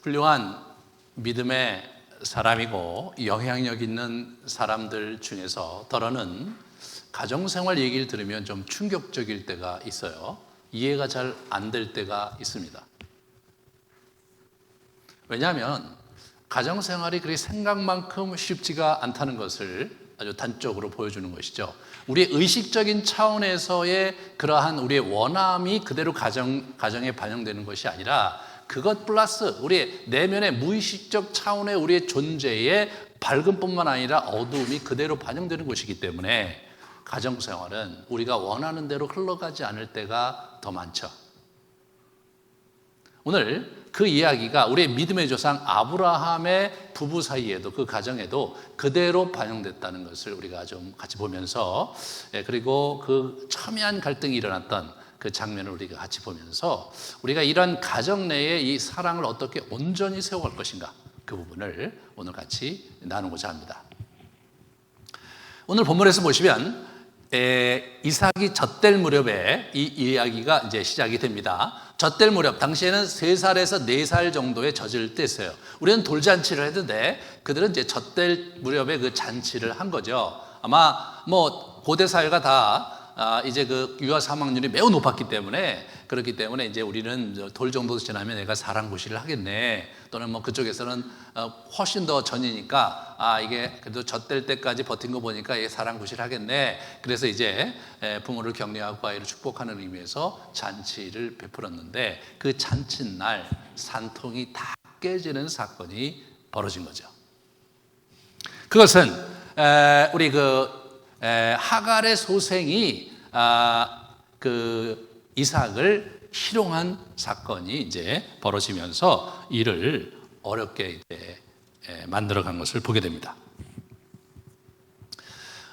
훌륭한 믿음의 사람이고 영향력 있는 사람들 중에서 더러는 가정생활 얘기를 들으면 좀 충격적일 때가 있어요. 이해가 잘 안 될 때가 있습니다. 왜냐하면 가정생활이 그렇게 생각만큼 쉽지가 않다는 것을 아주 단적으로 보여주는 것이죠. 우리의 의식적인 차원에서의 그러한 우리의 원함이 그대로 가정에 반영되는 것이 아니라 그것 플러스 우리의 내면의 무의식적 차원의 우리의 존재의 밝음뿐만 아니라 어두움이 그대로 반영되는 것이기 때문에 가정생활은 우리가 원하는 대로 흘러가지 않을 때가 더 많죠. 오늘 그 이야기가 우리의 믿음의 조상 아브라함의 부부 사이에도 그 가정에도 그대로 반영됐다는 것을 우리가 좀 같이 보면서, 그리고 그 첨예한 갈등이 일어났던 그 장면을 우리가 같이 보면서 우리가 이런 가정 내에 이 사랑을 어떻게 온전히 세워갈 것인가, 그 부분을 오늘 같이 나누고자 합니다. 오늘 본문에서 보시면 이삭이 젖될 무렵에 이 이야기가 이제 시작이 됩니다. 젖될 무렵, 당시에는 3살에서 4살 정도에 젖을 때였어요. 우리는 돌잔치를 했는데 그들은 이제 젖될 무렵에 그 잔치를 한 거죠. 아마 뭐 고대 사회가 다 이제 그 유아 사망률이 매우 높았기 때문에, 그렇기 때문에 이제 우리는 돌 정도 지나면 내가 사랑구실을 하겠네, 또는 뭐 그쪽에서는 훨씬 더 전이니까 이게 그래도 젖될 때까지 버틴 거 보니까 이게 사랑구실 하겠네. 그래서 이제 부모를 격려하고 아이를 축복하는 의미에서 잔치를 베풀었는데, 그 잔칫날 산통이 다 깨지는 사건이 벌어진 거죠. 그것은 우리 하갈의 소생이 그 이삭을 희롱한 사건이 이제 벌어지면서 이를 어렵게 이제 만들어간 것을 보게 됩니다.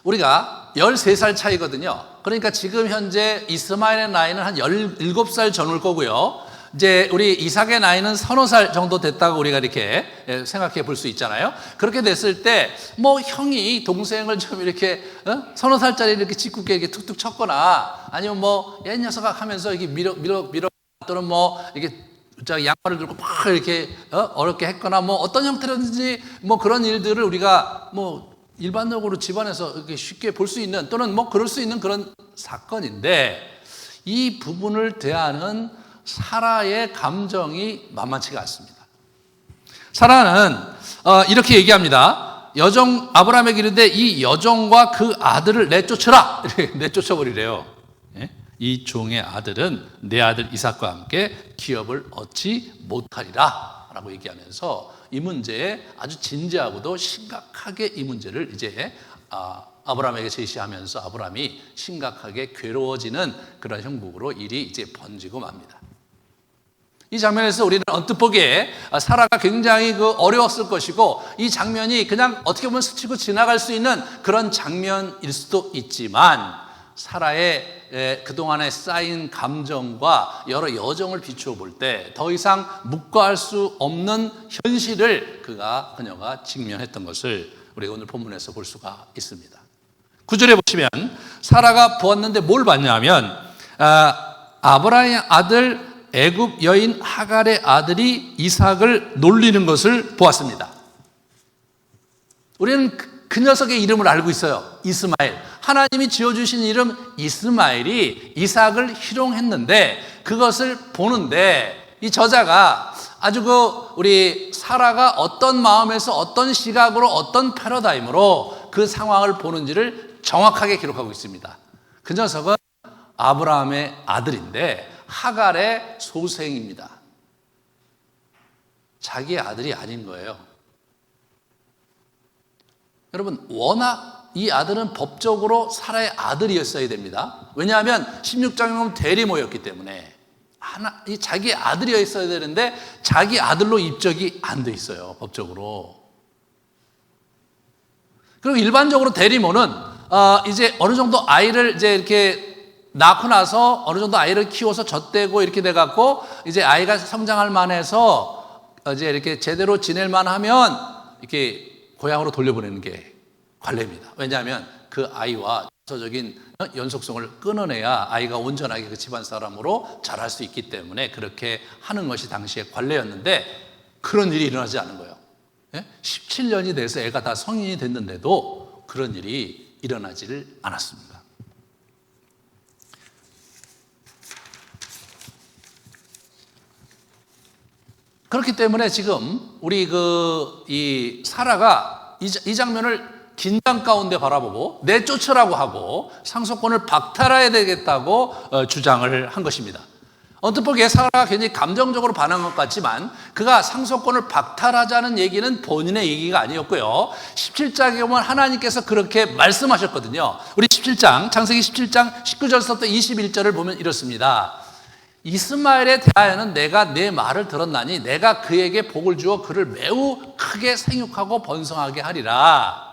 우리가 13살 차이거든요. 그러니까 지금 현재 이스마엘의 나이는 한 17살 전후일 거고요. 이제 우리 이삭의 나이는 30살 정도 됐다고 우리가 이렇게 생각해 볼 수 있잖아요. 그렇게 됐을 때 뭐 형이 동생을 좀 이렇게 30살짜리 이렇게 짓궂게 이렇게 툭툭 쳤거나, 아니면 뭐 옛 녀석아 하면서 이렇게 밀어 또는 뭐 이렇게 양말을 들고 막 이렇게 어렵게 했거나, 뭐 어떤 형태로든지 뭐 그런 일들을 우리가 뭐 일반적으로 집안에서 이렇게 쉽게 볼 수 있는, 또는 뭐 그럴 수 있는 그런 사건인데, 이 부분을 대하는 사라의 감정이 만만치가 않습니다. 사라는 이렇게 얘기합니다. 아브라함에게 이르되 이 여종과 그 아들을 내쫓으라, 이렇게 내쫓아버리래요. 이 종의 아들은 내 아들 이삭과 함께 기업을 얻지 못하리라 라고 얘기하면서 이 문제에 아주 진지하고도 심각하게 이 문제를 이제 아브라함에게 제시하면서 아브라함이 심각하게 괴로워지는 그런 형국으로 일이 이제 번지고 맙니다. 이 장면에서 우리는 언뜻 보기에 사라가 굉장히 어려웠을 것이고, 이 장면이 그냥 어떻게 보면 스치고 지나갈 수 있는 그런 장면일 수도 있지만, 사라의 그동안에 쌓인 감정과 여러 여정을 비추어 볼 때 더 이상 묵과할 수 없는 현실을 그녀가 직면했던 것을 우리가 오늘 본문에서 볼 수가 있습니다. 9절에 보시면 사라가 보았는데 뭘 봤냐면 아브라함의 아들 애굽 여인 하갈의 아들이 이삭을 놀리는 것을 보았습니다. 우리는 그 녀석의 이름을 알고 있어요. 이스마엘. 하나님이 지어주신 이름 이스마엘이 이삭을 희롱했는데, 그것을 보는데 이 저자가 아주 우리 사라가 어떤 마음에서 어떤 시각으로 어떤 패러다임으로 그 상황을 보는지를 정확하게 기록하고 있습니다. 그 녀석은 아브라함의 아들인데 하갈의 소생입니다. 자기의 아들이 아닌 거예요. 여러분, 워낙 이 아들은 법적으로 사라의 아들이었어야 됩니다. 왜냐하면 16장에 보면 대리모였기 때문에 자기 아들이었어야 되는데 자기 아들로 입적이 안 돼 있어요, 법적으로. 그리고 일반적으로 대리모는 이제 어느 정도 아이를 이제 이렇게 낳고 나서 어느 정도 아이를 키워서 젖대고 이렇게 돼갖고 이제 아이가 성장할 만해서 이제 이렇게 제대로 지낼 만하면 이렇게 고향으로 돌려보내는 게 관례입니다. 왜냐하면 그 아이와 정서적인 연속성을 끊어내야 아이가 온전하게 그 집안 사람으로 자랄 수 있기 때문에 그렇게 하는 것이 당시의 관례였는데, 그런 일이 일어나지 않은 거예요. 17년이 돼서 애가 다 성인이 됐는데도 그런 일이 일어나지를 않았습니다. 그렇기 때문에 지금 우리 이 사라가 이 장면을 긴장 가운데 바라보고 내쫓으라고 하고 상속권을 박탈해야 되겠다고 주장을 한 것입니다. 언뜻 보기에 사라가 굉장히 감정적으로 반응한 것 같지만 그가 상속권을 박탈하자는 얘기는 본인의 얘기가 아니었고요. 17장에 보면 하나님께서 그렇게 말씀하셨거든요. 우리 17장, 창세기 17장 19절부터 21절을 보면 이렇습니다. 이스마엘에 대하여는 내가 내 말을 들었나니 내가 그에게 복을 주어 그를 매우 크게 생육하고 번성하게 하리라.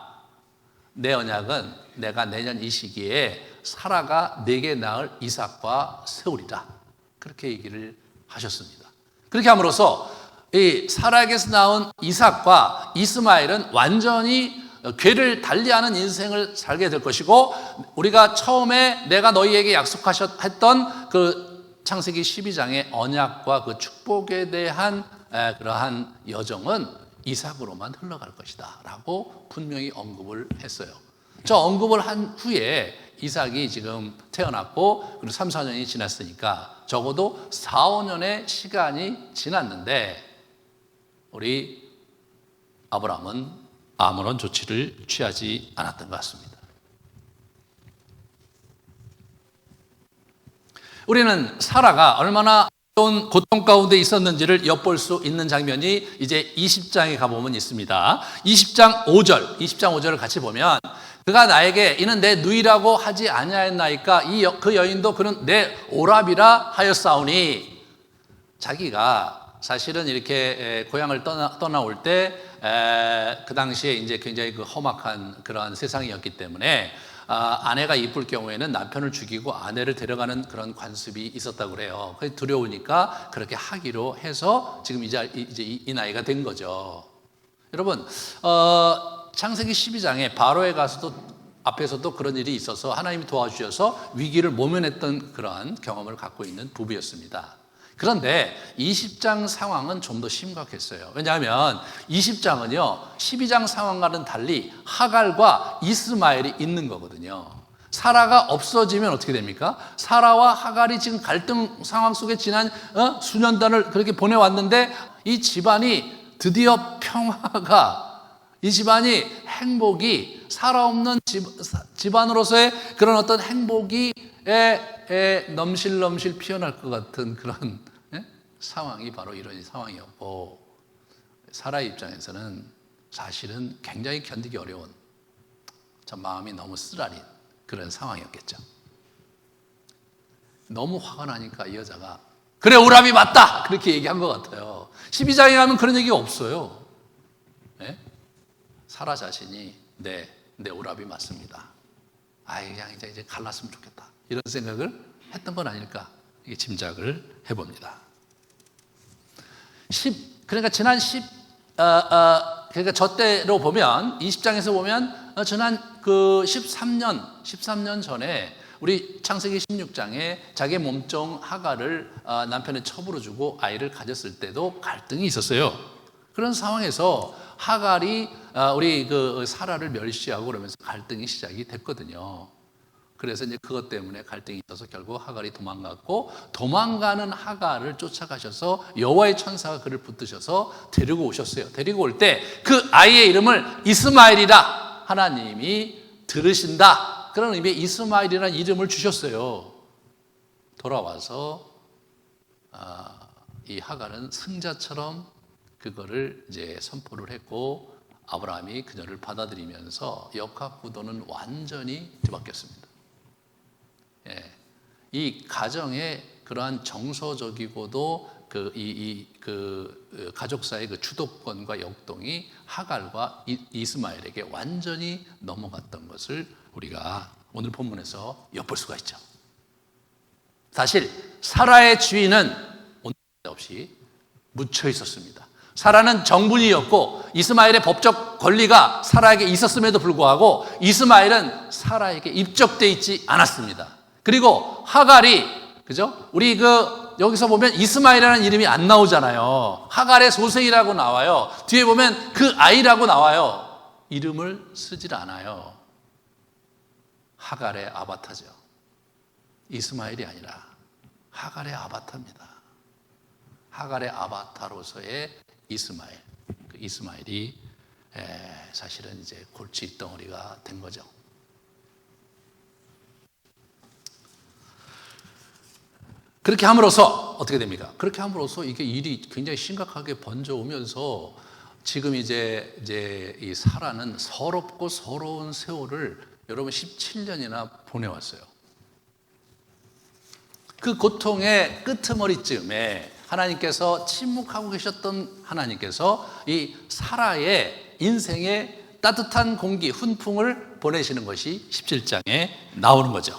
내 언약은 내가 내년 이 시기에 사라가 내게 낳을 이삭과 세우리라. 그렇게 얘기를 하셨습니다. 그렇게 함으로써 이 사라에게서 나온 이삭과 이스마엘은 완전히 궤를 달리하는 인생을 살게 될 것이고, 우리가 처음에 내가 너희에게 약속했던 그 창세기 12장의 언약과 그 축복에 대한 그러한 여정은 이삭으로만 흘러갈 것이다 라고 분명히 언급을 했어요. 저 언급을 한 후에 이삭이 지금 태어났고 그리고 3, 4년이 지났으니까 적어도 4, 5년의 시간이 지났는데 우리 아브라함은 아무런 조치를 취하지 않았던 것 같습니다. 우리는 사라가 얼마나 고통 가운데 있었는지를 엿볼 수 있는 장면이 이제 20장에 가보면 있습니다. 20장 5절을 같이 보면 그가 나에게 이는 내 누이라고 하지 아니하였나이까 그 여인도 그는 내 오랍이라 하였사오니, 자기가 사실은 이렇게 고향을 떠나올 때 그 당시에 이제 굉장히 그 험악한 그러한 세상이었기 때문에 아내가 이쁠 경우에는 남편을 죽이고 아내를 데려가는 그런 관습이 있었다고 그래요. 그래서 두려우니까 그렇게 하기로 해서 지금 이제 이 나이가 된 거죠. 여러분, 창세기 12장에 바로에 가서도 앞에서도 그런 일이 있어서 하나님이 도와주셔서 위기를 모면했던 그러한 경험을 갖고 있는 부부였습니다. 그런데 20장 상황은 좀 더 심각했어요. 왜냐하면 20장은요 12장 상황과는 달리 하갈과 이스마엘이 있는 거거든요. 사라가 없어지면 어떻게 됩니까? 사라와 하갈이 지금 갈등 상황 속에 지난 수년단을 그렇게 보내왔는데 이 집안이 드디어 평화가, 이 집안이 행복이, 사라 없는 집안으로서의 그런 어떤 행복이 넘실넘실 피어날 것 같은 그런 상황이 바로 이런 상황이었고, 사라의 입장에서는 사실은 굉장히 견디기 어려운, 참 마음이 너무 쓰라린 그런 상황이었겠죠. 너무 화가 나니까 이 여자가 그래 오랍이 맞다 그렇게 얘기한 것 같아요. 12장에 가면 그런 얘기가 없어요. 사라 자신이 내 오랍이 맞습니다. 그냥 이제 갈랐으면 좋겠다 이런 생각을 했던 건 아닐까, 이게 짐작을 해봅니다. 그러니까 지난 그러니까 저 때로 보면 20장에서 보면 지난 그 13년 전에 우리 창세기 16장에 자기의 몸종 하갈을 남편의 첩으로 주고 아이를 가졌을 때도 갈등이 있었어요. 그런 상황에서 하갈이 우리 그 사라를 멸시하고 그러면서 갈등이 시작이 됐거든요. 그래서 이제 그것 때문에 갈등이 있어서 결국 하갈이 도망갔고, 도망가는 하갈을 쫓아가셔서 여호와의 천사가 그를 붙드셔서 데리고 오셨어요. 데리고 올 때 그 아이의 이름을 이스마엘이라 하나님이 들으신다, 그런 의미의 이스마엘이라는 이름을 주셨어요. 돌아와서 이 하갈은 승자처럼 그거를 이제 선포를 했고 아브라함이 그녀를 받아들이면서 역학구도는 완전히 뒤바뀌었습니다. 이 가정의 그러한 정서적이고도 그 가족사의 그 주도권과 역동이 하갈과 이스마엘에게 완전히 넘어갔던 것을 우리가 오늘 본문에서 엿볼 수가 있죠. 사실 사라의 지위는 온데 없이 묻혀 있었습니다. 사라는 정분이었고 이스마엘의 법적 권리가 사라에게 있었음에도 불구하고 이스마엘은 사라에게 입적돼 있지 않았습니다. 그리고 하갈이, 그죠? 우리 그 여기서 보면 이스마엘이라는 이름이 안 나오잖아요. 하갈의 소생이라고 나와요. 뒤에 보면 그 아이라고 나와요. 이름을 쓰질 않아요. 하갈의 아바타죠. 이스마엘이 아니라 하갈의 아바타입니다. 하갈의 아바타로서의 이스마엘. 그 이스마엘이 사실은 이제 골치 덩어리가 된 거죠. 그렇게 함으로써 어떻게 됩니까? 그렇게 함으로써 이게 일이 굉장히 심각하게 번져오면서 지금 이제 이 사라는 서럽고 서러운 세월을 여러분 17년이나 보내왔어요. 그 고통의 끄트머리쯤에 하나님께서 침묵하고 계셨던 하나님께서 이 사라의 인생에 따뜻한 공기, 훈풍을 보내시는 것이 17장에 나오는 거죠.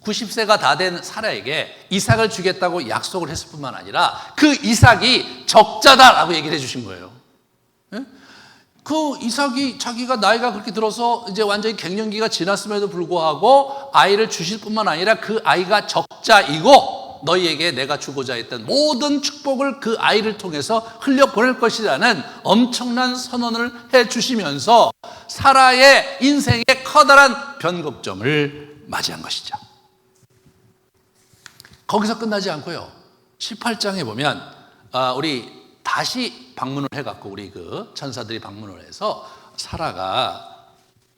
90세가 다 된 사라에게 이삭을 주겠다고 약속을 했을 뿐만 아니라 그 이삭이 적자다라고 얘기를 해주신 거예요. 그 이삭이 자기가 나이가 그렇게 들어서 이제 완전히 갱년기가 지났음에도 불구하고 아이를 주실 뿐만 아니라 그 아이가 적자이고 너희에게 내가 주고자 했던 모든 축복을 그 아이를 통해서 흘려보낼 것이라는 엄청난 선언을 해주시면서 사라의 인생의 커다란 변곡점을 맞이한 것이죠. 거기서 끝나지 않고요. 18장에 보면 우리 다시 방문을 해갖고 우리 그 천사들이 방문을 해서 사라가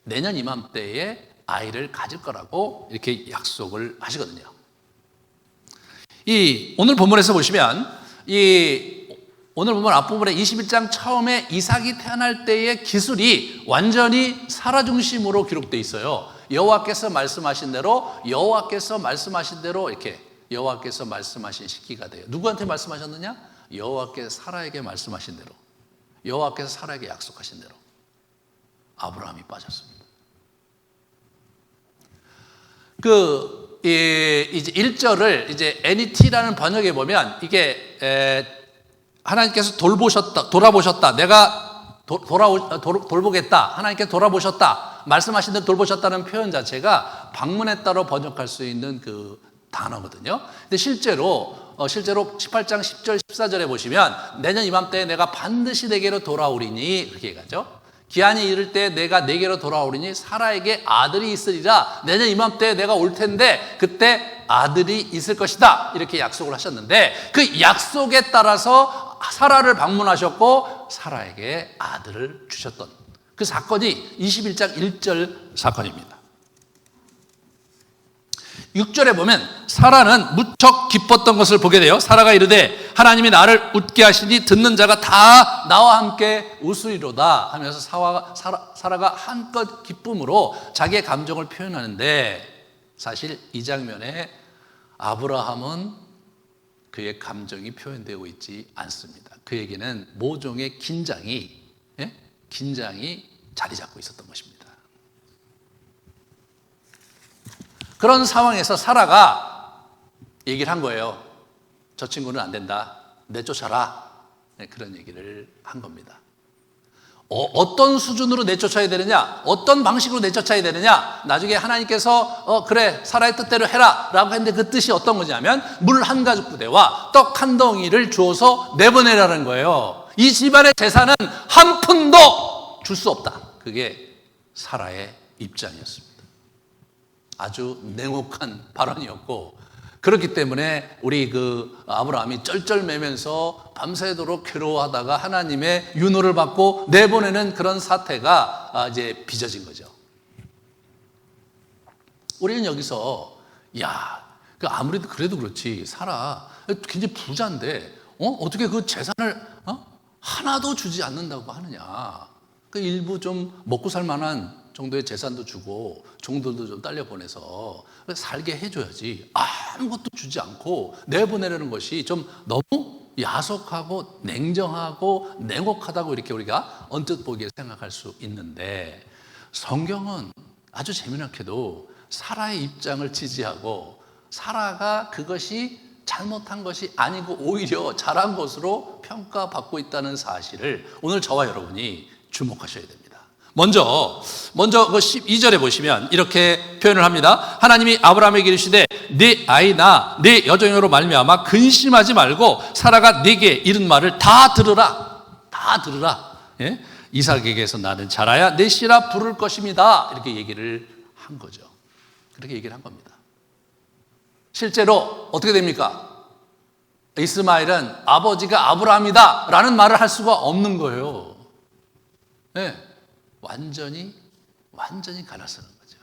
내년 이맘때에 아이를 가질 거라고 이렇게 약속을 하시거든요. 이 오늘 본문에서 보시면 오늘 본문 앞부분에 21장 처음에 이삭이 태어날 때의 기술이 완전히 사라 중심으로 기록되어 있어요. 여호와께서 말씀하신 대로 이렇게 여호와께서 말씀하신 시기가 돼요. 누구한테 말씀하셨느냐? 여호와께서 사라에게 말씀하신 대로, 여호와께서 사라에게 약속하신 대로 아브라함이 빠졌습니다. 이제 1절을 이제 NET라는 번역에 보면 이게 하나님께서 돌아보셨다. 내가 돌보겠다. 하나님께서 돌아보셨다. 말씀하신 대로 돌보셨다는 표현 자체가 방문했다로 번역할 수 있는 그 단어거든요. 근데 실제로 18장 10절 14절에 보시면 내년 이맘때에 내가 반드시 내게로 돌아오리니 그렇게 얘기하죠. 기한이 이를 때 내가 내게로 돌아오리니 사라에게 아들이 있으리라. 내년 이맘때에 내가 올 텐데 그때 아들이 있을 것이다. 이렇게 약속을 하셨는데 그 약속에 따라서 사라를 방문하셨고 사라에게 아들을 주셨던 그 사건이 21장 1절 사건입니다. 6절에 보면 사라는 무척 기뻤던 것을 보게 돼요. 사라가 이르되 하나님이 나를 웃게 하시니 듣는 자가 다 나와 함께 웃으리로다 하면서 사라가 한껏 기쁨으로 자기의 감정을 표현하는데 사실 이 장면에 아브라함은 그의 감정이 표현되고 있지 않습니다. 그에게는 모종의 긴장이 자리 잡고 있었던 것입니다. 그런 상황에서 사라가 얘기를 한 거예요. 저 친구는 안 된다. 내쫓아라. 그런 얘기를 한 겁니다. 어떤 수준으로 내쫓아야 되느냐? 어떤 방식으로 내쫓아야 되느냐? 나중에 하나님께서 그래 사라의 뜻대로 해라 라고 했는데 그 뜻이 어떤 거냐면 물 한 가죽 부대와 떡 한 덩이를 주어서 내보내라는 거예요. 이 집안의 재산은 한 푼도 줄 수 없다. 그게 사라의 입장이었습니다. 아주 냉혹한 발언이었고 그렇기 때문에 우리 그 아브라함이 쩔쩔매면서 밤새도록 괴로워하다가 하나님의 윤호를 받고 내보내는 그런 사태가 이제 빚어진 거죠. 우리는 여기서 아무래도 그래도 그렇지 사라 굉장히 부자인데 어떻게 그 재산을 하나도 주지 않는다고 하느냐. 그 일부 좀 먹고 살 만한 정도의 재산도 주고 종들도 좀 딸려 보내서 살게 해줘야지 아무것도 주지 않고 내보내려는 것이 좀 너무 야속하고 냉정하고 냉혹하다고 이렇게 우리가 언뜻 보기에 생각할 수 있는데 성경은 아주 재미나게도 사라의 입장을 지지하고 사라가 그것이 잘못한 것이 아니고 오히려 잘한 것으로 평가받고 있다는 사실을 오늘 저와 여러분이 주목하셔야 됩니다. 먼저 그 12절에 보시면 이렇게 표현을 합니다. 하나님이 아브라함에게 이르시되 네 아이나 네 여종으로 말미암아 근심하지 말고 사라가 네게 이른 말을 다 들으라. 다 들으라. 예? 이삭에게서 나는 자라야 내 씨라 부를 것입니다. 이렇게 얘기를 한 거죠. 그렇게 얘기를 한 겁니다. 실제로 어떻게 됩니까? 이스마엘은 아버지가 아브라함이다 라는 말을 할 수가 없는 거예요. 네, 완전히 갈라서는 거죠.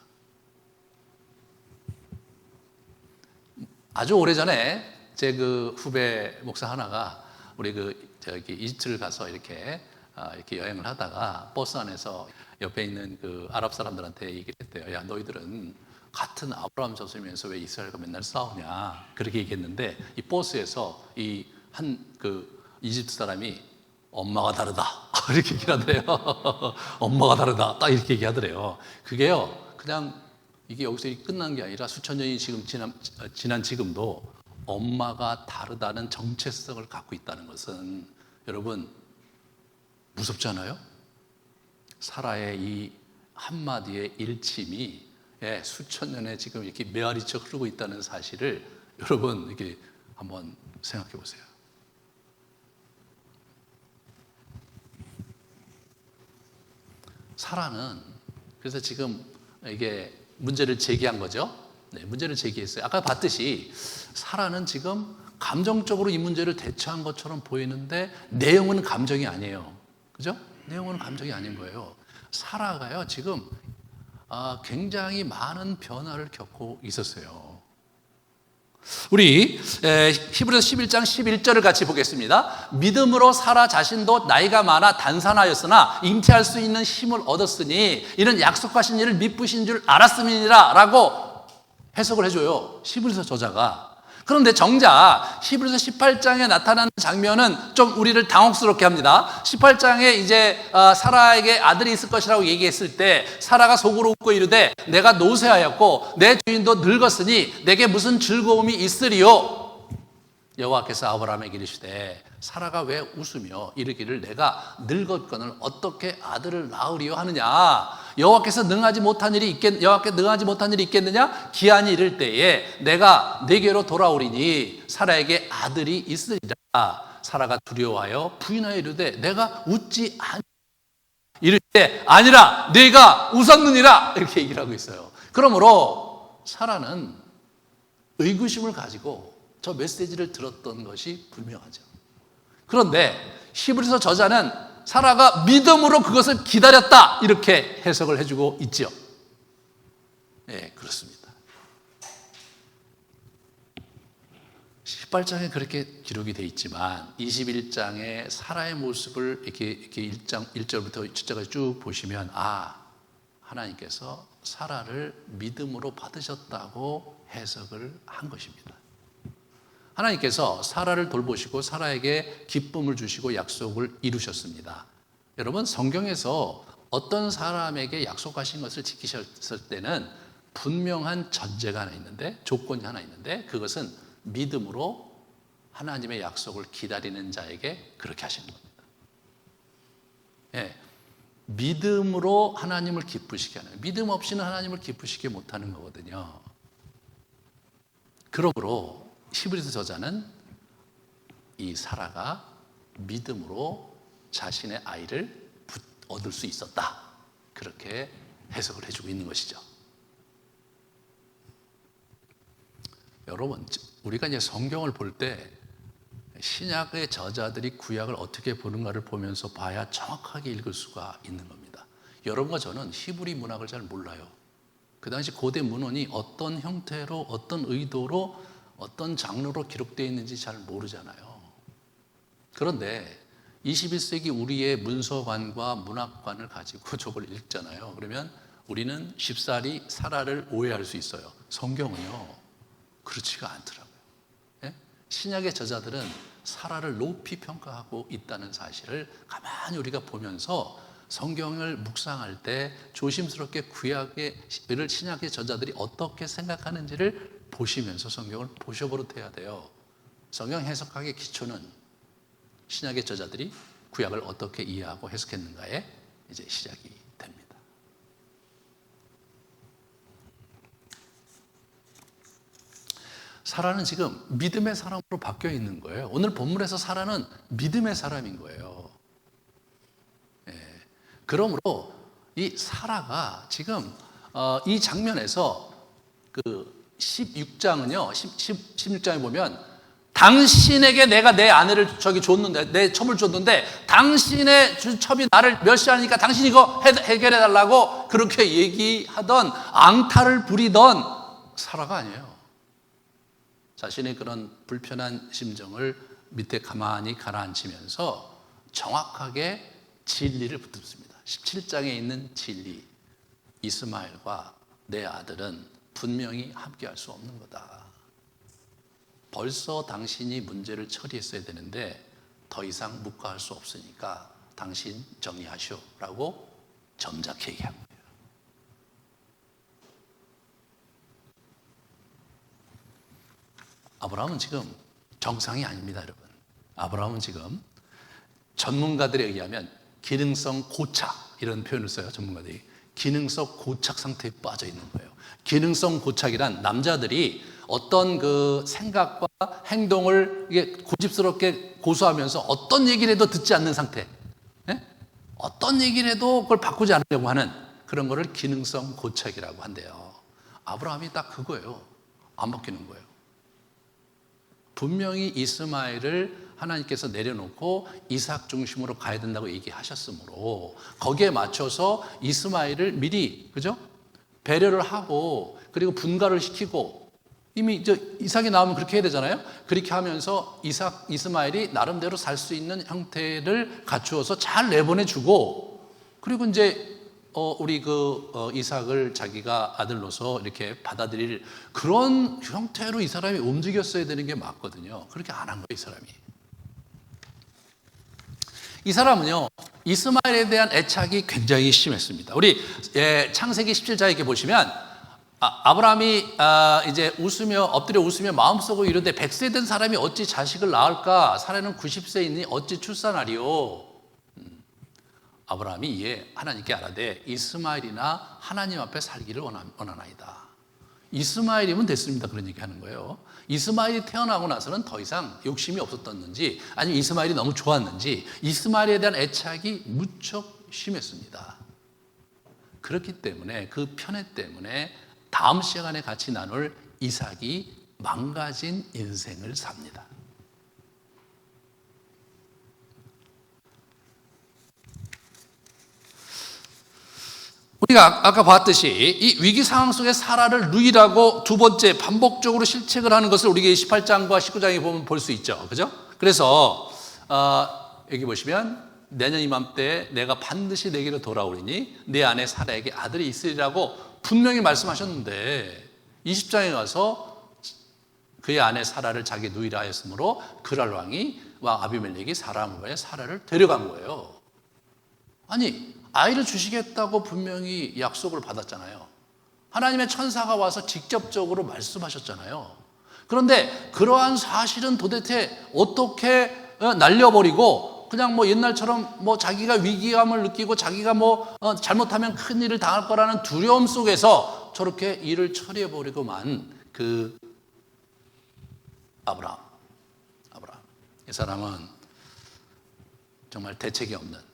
아주 오래전에 제 그 후배 목사 하나가 우리 저기 이집트를 가서 이렇게 여행을 하다가 버스 안에서 옆에 있는 그 아랍 사람들한테 얘기를 했대요. 야, 너희들은 같은 아브라함 자손이면서 왜 이스라엘과 맨날 싸우냐? 그렇게 얘기했는데 이 버스에서 이 그 이집트 사람이 엄마가 다르다 이렇게 얘기를 하더래요. 엄마가 다르다 딱 이렇게 얘기하더래요. 그게요, 그냥 이게 여기서 끝난 게 아니라 수천 년이 지금 지난 지금도 엄마가 다르다는 정체성을 갖고 있다는 것은 여러분 무섭지 않아요? 사라의 이 한마디의 일침이 수천 년에 지금 이렇게 메아리쳐 흐르고 있다는 사실을 여러분 이렇게 한번 생각해 보세요. 사라는 그래서 지금 이게 문제를 제기한 거죠. 네, 문제를 제기했어요. 아까 봤듯이 사라는 지금 감정적으로 이 문제를 대처한 것처럼 보이는데 내용은 감정이 아니에요. 그죠? 내용은 감정이 아닌 거예요. 사라가요 지금 굉장히 많은 변화를 겪고 있었어요. 우리 히브리서 11장 11절을 같이 보겠습니다. 믿음으로 사라 자신도 나이가 많아 단산하였으나 잉태할 수 있는 힘을 얻었으니 이는 약속하신 일을 미쁘신 줄 알았음이니라 라고 해석을 해줘요, 히브리서 저자가. 그런데 정작 히브리서 18장에 나타나는 장면은 좀 우리를 당혹스럽게 합니다. 18장에 이제 사라에게 아들이 있을 것이라고 얘기했을 때 사라가 속으로 웃고 이르되 내가 노쇠하였고 내 주인도 늙었으니 내게 무슨 즐거움이 있으리요? 여호와께서 아브라함에게 이르시되 사라가 왜 웃으며 이르기를 내가 늙었거늘 어떻게 아들을 낳으리요 하느냐? 여호와께 능하지 못한 일이 있겠느냐? 기한이 이를 때에 내가 내게로 돌아오리니 사라에게 아들이 있으리라. 사라가 두려워하여 부인하여 이르되 내가 웃지 아니 이를 때 아니라 내가 웃었느니라 이렇게 얘기를 하고 있어요. 그러므로 사라는 의구심을 가지고 저 메시지를 들었던 것이 분명하죠. 그런데 히브리서 저자는 사라가 믿음으로 그것을 기다렸다 이렇게 해석을 해주고 있죠. 네, 그렇습니다. 18장에 그렇게 기록이 되어 있지만 21장에 사라의 모습을 이렇게 1절부터 7절까지 쭉 보시면 하나님께서 사라를 믿음으로 받으셨다고 해석을 한 것입니다. 하나님께서 사라를 돌보시고 사라에게 기쁨을 주시고 약속을 이루셨습니다. 여러분, 성경에서 어떤 사람에게 약속하신 것을 지키셨을 때는 분명한 전제가 하나 있는데, 조건이 하나 있는데, 그것은 믿음으로 하나님의 약속을 기다리는 자에게 그렇게 하신 겁니다. 예, 믿음으로 하나님을 기쁘시게 하는, 믿음 없이는 하나님을 기쁘시게 못하는 거거든요. 그러므로 히브리서 저자는 이 사라가 믿음으로 자신의 아이를 얻을 수 있었다, 그렇게 해석을 해주고 있는 것이죠. 여러분, 우리가 이제 성경을 볼 때 신약의 저자들이 구약을 어떻게 보는가를 보면서 봐야 정확하게 읽을 수가 있는 겁니다. 여러분과 저는 히브리 문학을 잘 몰라요. 그 당시 고대 문헌이 어떤 형태로, 어떤 의도로, 어떤 장르로 기록되어 있는지 잘 모르잖아요. 그런데 21세기 우리의 문서관과 문학관을 가지고 저걸 읽잖아요. 그러면 우리는 쉽사리 사라를 오해할 수 있어요. 성경은요, 그렇지가 않더라고요. 예? 신약의 저자들은 사라를 높이 평가하고 있다는 사실을 가만히 우리가 보면서 성경을 묵상할 때 조심스럽게 구약의 신약의 저자들이 어떻게 생각하는지를 보시면서 성경을 보셔버릇해야 돼요. 성경 해석학의 기초는 신약의 저자들이 구약을 어떻게 이해하고 해석했는가에 이제 시작이 됩니다. 사라는 지금 믿음의 사람으로 바뀌어 있는 거예요. 오늘 본문에서 사라는 믿음의 사람인 거예요. 예. 그러므로 이 사라가 지금 이 장면에서 그 16장은요, 16장에 보면 당신에게 내가 내 아내를 줬는데, 내 첩을 줬는데 당신의 첩이 나를 멸시하니까 당신이 이거 해결해 달라고 그렇게 얘기하던, 앙탈을 부리던 사라가 아니에요. 자신의 그런 불편한 심정을 밑에 가만히 가라앉히면서 정확하게 진리를 붙듭습니다. 17장에 있는 진리, 이스마엘과 내 아들은 분명히 함께할 수 없는 거다. 벌써 당신이 문제를 처리했어야 되는데 더 이상 묵과할 수 없으니까 당신 정리하시오 라고 점잖게 얘기한 거예요. 아브라함은 지금 정상이 아닙니다, 여러분. 아브라함은 지금 전문가들에 의하면 기능성 고착, 이런 표현을 써요, 전문가들이. 기능성 고착 상태에 빠져 있는 거예요. 기능성 고착이란 남자들이 어떤 그 생각과 행동을 이게 고집스럽게 고수하면서 어떤 얘기를 해도 듣지 않는 상태, 예? 어떤 얘기를 해도 그걸 바꾸지 않으려고 하는 그런 거를 기능성 고착이라고 한대요. 아브라함이 딱 그거예요. 안 바뀌는 거예요. 분명히 이스마엘을 하나님께서 내려놓고 이삭 중심으로 가야 된다고 얘기하셨으므로 거기에 맞춰서 이스마엘을 미리, 그죠? 배려를 하고, 그리고 분가를 시키고, 이미 이삭이 나오면 그렇게 해야 되잖아요. 그렇게 하면서 이스마엘이 나름대로 살 수 있는 형태를 갖추어서 잘 내보내주고, 그리고 이제 우리 이삭을 자기가 아들로서 이렇게 받아들일 그런 형태로 이 사람이 움직였어야 되는 게 맞거든요. 그렇게 안 한 거예요, 이 사람이. 이 사람은요, 이스마엘에 대한 애착이 굉장히 심했습니다. 우리 창세기 17장에 이렇게 보시면 아브라함이 이제 엎드려 웃으며 마음속으로 이르되 100세 된 사람이 어찌 자식을 낳을까? 사라는 90세이니 어찌 출산하리요? 아브라함이 이에 하나님께 아뢰되 이스마엘이나 하나님 앞에 살기를 원하나이다. 이스마엘이면 됐습니다. 그런 얘기하는 거예요. 이스마엘이 태어나고 나서는 더 이상 욕심이 없었던지, 아니면 이스마엘이 너무 좋았는지 이스마엘에 대한 애착이 무척 심했습니다. 그렇기 때문에 그 편애 때문에 다음 시간에 같이 나눌 이삭이 망가진 인생을 삽니다. 우리가 아까 봤듯이 이 위기 상황 속에 사라를 누이라고 두 번째 반복적으로 실책을 하는 것을 우리가 18장과 19장에 보면 볼 수 있죠. 그죠? 그래서 여기 보시면 내년 이맘때 내가 반드시 내게로 돌아오리니 내 아내 사라에게 아들이 있으리라고 분명히 말씀하셨는데 20장에 가서 그의 아내 사라를 자기 누이라 하였으므로 그랄 왕 아비멜렉이 사라의 사라를 데려간 거예요. 아니, 아이를 주시겠다고 분명히 약속을 받았잖아요. 하나님의 천사가 와서 직접적으로 말씀하셨잖아요. 그런데 그러한 사실은 도대체 어떻게 날려버리고 그냥 옛날처럼 자기가 위기감을 느끼고 자기가 잘못하면 큰 일을 당할 거라는 두려움 속에서 저렇게 일을 처리해버리고만 그 아브라함. 이 사람은 정말 대책이 없는,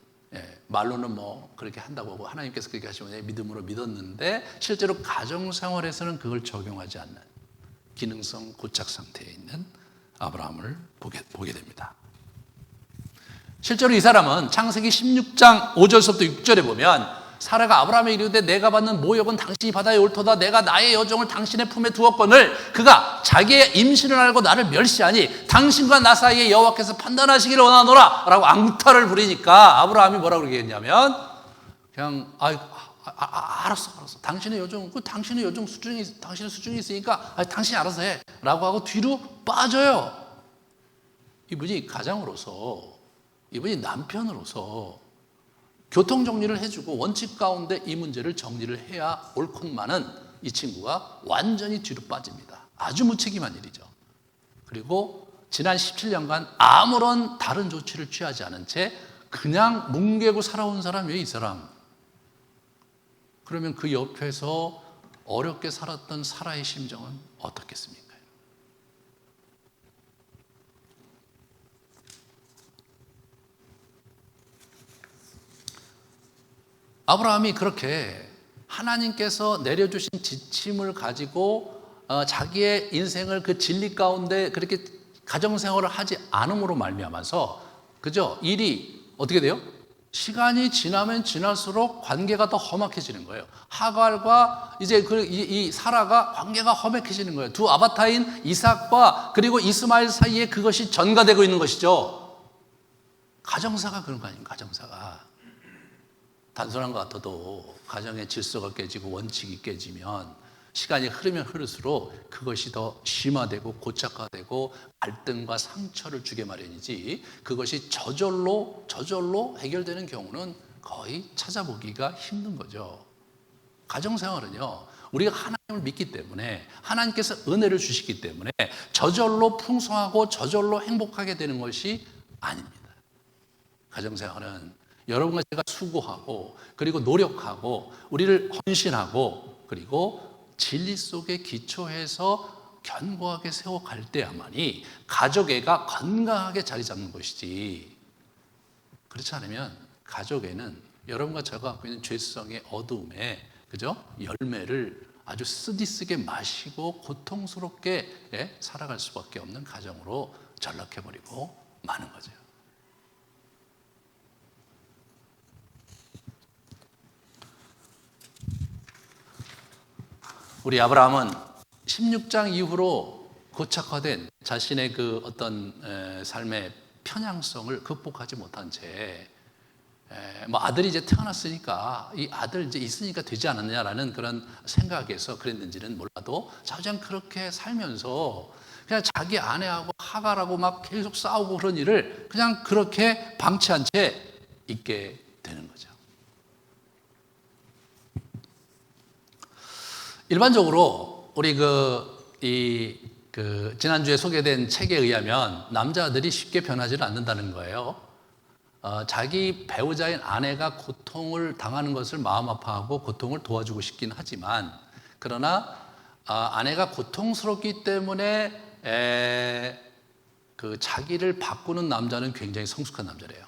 말로는 그렇게 한다고 하고 하나님께서 그렇게 하시면 믿음으로 믿었는데 실제로 가정생활에서는 그걸 적용하지 않는 기능성 고착 상태에 있는 아브라함을 보게 됩니다. 실제로 이 사람은 창세기 16장 5절부터 6절에 보면 사라가 아브라함에게 이르되 내가 받는 모욕은 당신이 받아야 옳도다. 내가 나의 여종을 당신의 품에 두었거늘 그가 자기의 임신을 알고 나를 멸시하니 당신과 나 사이에 여호와께서 판단하시기를 원하노라 라고 앙탈을 부리니까 아브라함이 뭐라고 그러겠냐면 그냥 알았어. 당신의 여종 당신의 수중이 있으니까 당신이 알아서 해 라고 하고 뒤로 빠져요. 이분이 가장으로서, 이분이 남편으로서 교통정리를 해주고 원칙 가운데 이 문제를 정리를 해야 옳건만은 이 친구가 완전히 뒤로 빠집니다. 아주 무책임한 일이죠. 그리고 지난 17년간 아무런 다른 조치를 취하지 않은 채 그냥 뭉개고 살아온 사람이에요, 이 사람. 그러면 그 옆에서 어렵게 살았던 사라의 심정은 어떻겠습니까? 아브라함이 그렇게 하나님께서 내려주신 지침을 가지고 자기의 인생을 그 진리 가운데 그렇게 가정생활을 하지 않음으로 말미암아서 그죠? 일이 어떻게 돼요? 시간이 지나면 지날수록 관계가 더 험악해지는 거예요. 하갈과 이제 이 사라가 관계가 험악해지는 거예요. 두 아바타인 이삭과 그리고 이스마엘 사이에 그것이 전가되고 있는 것이죠. 가정사가 그런 거 아닙니까? 가정사가 단순한 것 같아도 가정의 질서가 깨지고 원칙이 깨지면 시간이 흐르면 흐를수록 그것이 더 심화되고 고착화되고 갈등과 상처를 주게 마련이지, 그것이 저절로 해결되는 경우는 거의 찾아보기가 힘든 거죠. 가정생활은요, 우리가 하나님을 믿기 때문에, 하나님께서 은혜를 주시기 때문에 저절로 풍성하고 저절로 행복하게 되는 것이 아닙니다. 가정생활은 여러분과 제가 수고하고 그리고 노력하고 우리를 헌신하고 그리고 진리 속에 기초해서 견고하게 세워갈 때야만이 가족애가 건강하게 자리 잡는 것이지, 그렇지 않으면 가족애는 여러분과 제가 갖고 있는 죄성의 어두움에 그죠? 열매를 아주 쓰디쓰게 마시고 고통스럽게 살아갈 수밖에 없는 가정으로 전락해버리고 마는 거죠. 우리 아브라함은 16장 이후로 고착화된 자신의 그 어떤 삶의 편향성을 극복하지 못한 채 뭐 아들이 이제 태어났으니까 이 아들 이제 있으니까 되지 않았냐라는 그런 생각에서 그랬는지는 몰라도 자장 그렇게 살면서 그냥 자기 아내하고 하갈하고 막 계속 싸우고 그런 일을 그냥 그렇게 방치한 채 있게 되는 거죠. 일반적으로 우리 지난주에 소개된 책에 의하면 남자들이 쉽게 변하지는 않는다는 거예요. 자기 배우자인 아내가 고통을 당하는 것을 마음 아파하고 고통을 도와주고 싶긴 하지만, 그러나 아내가 고통스럽기 때문에 그 자기를 바꾸는 남자는 굉장히 성숙한 남자래요.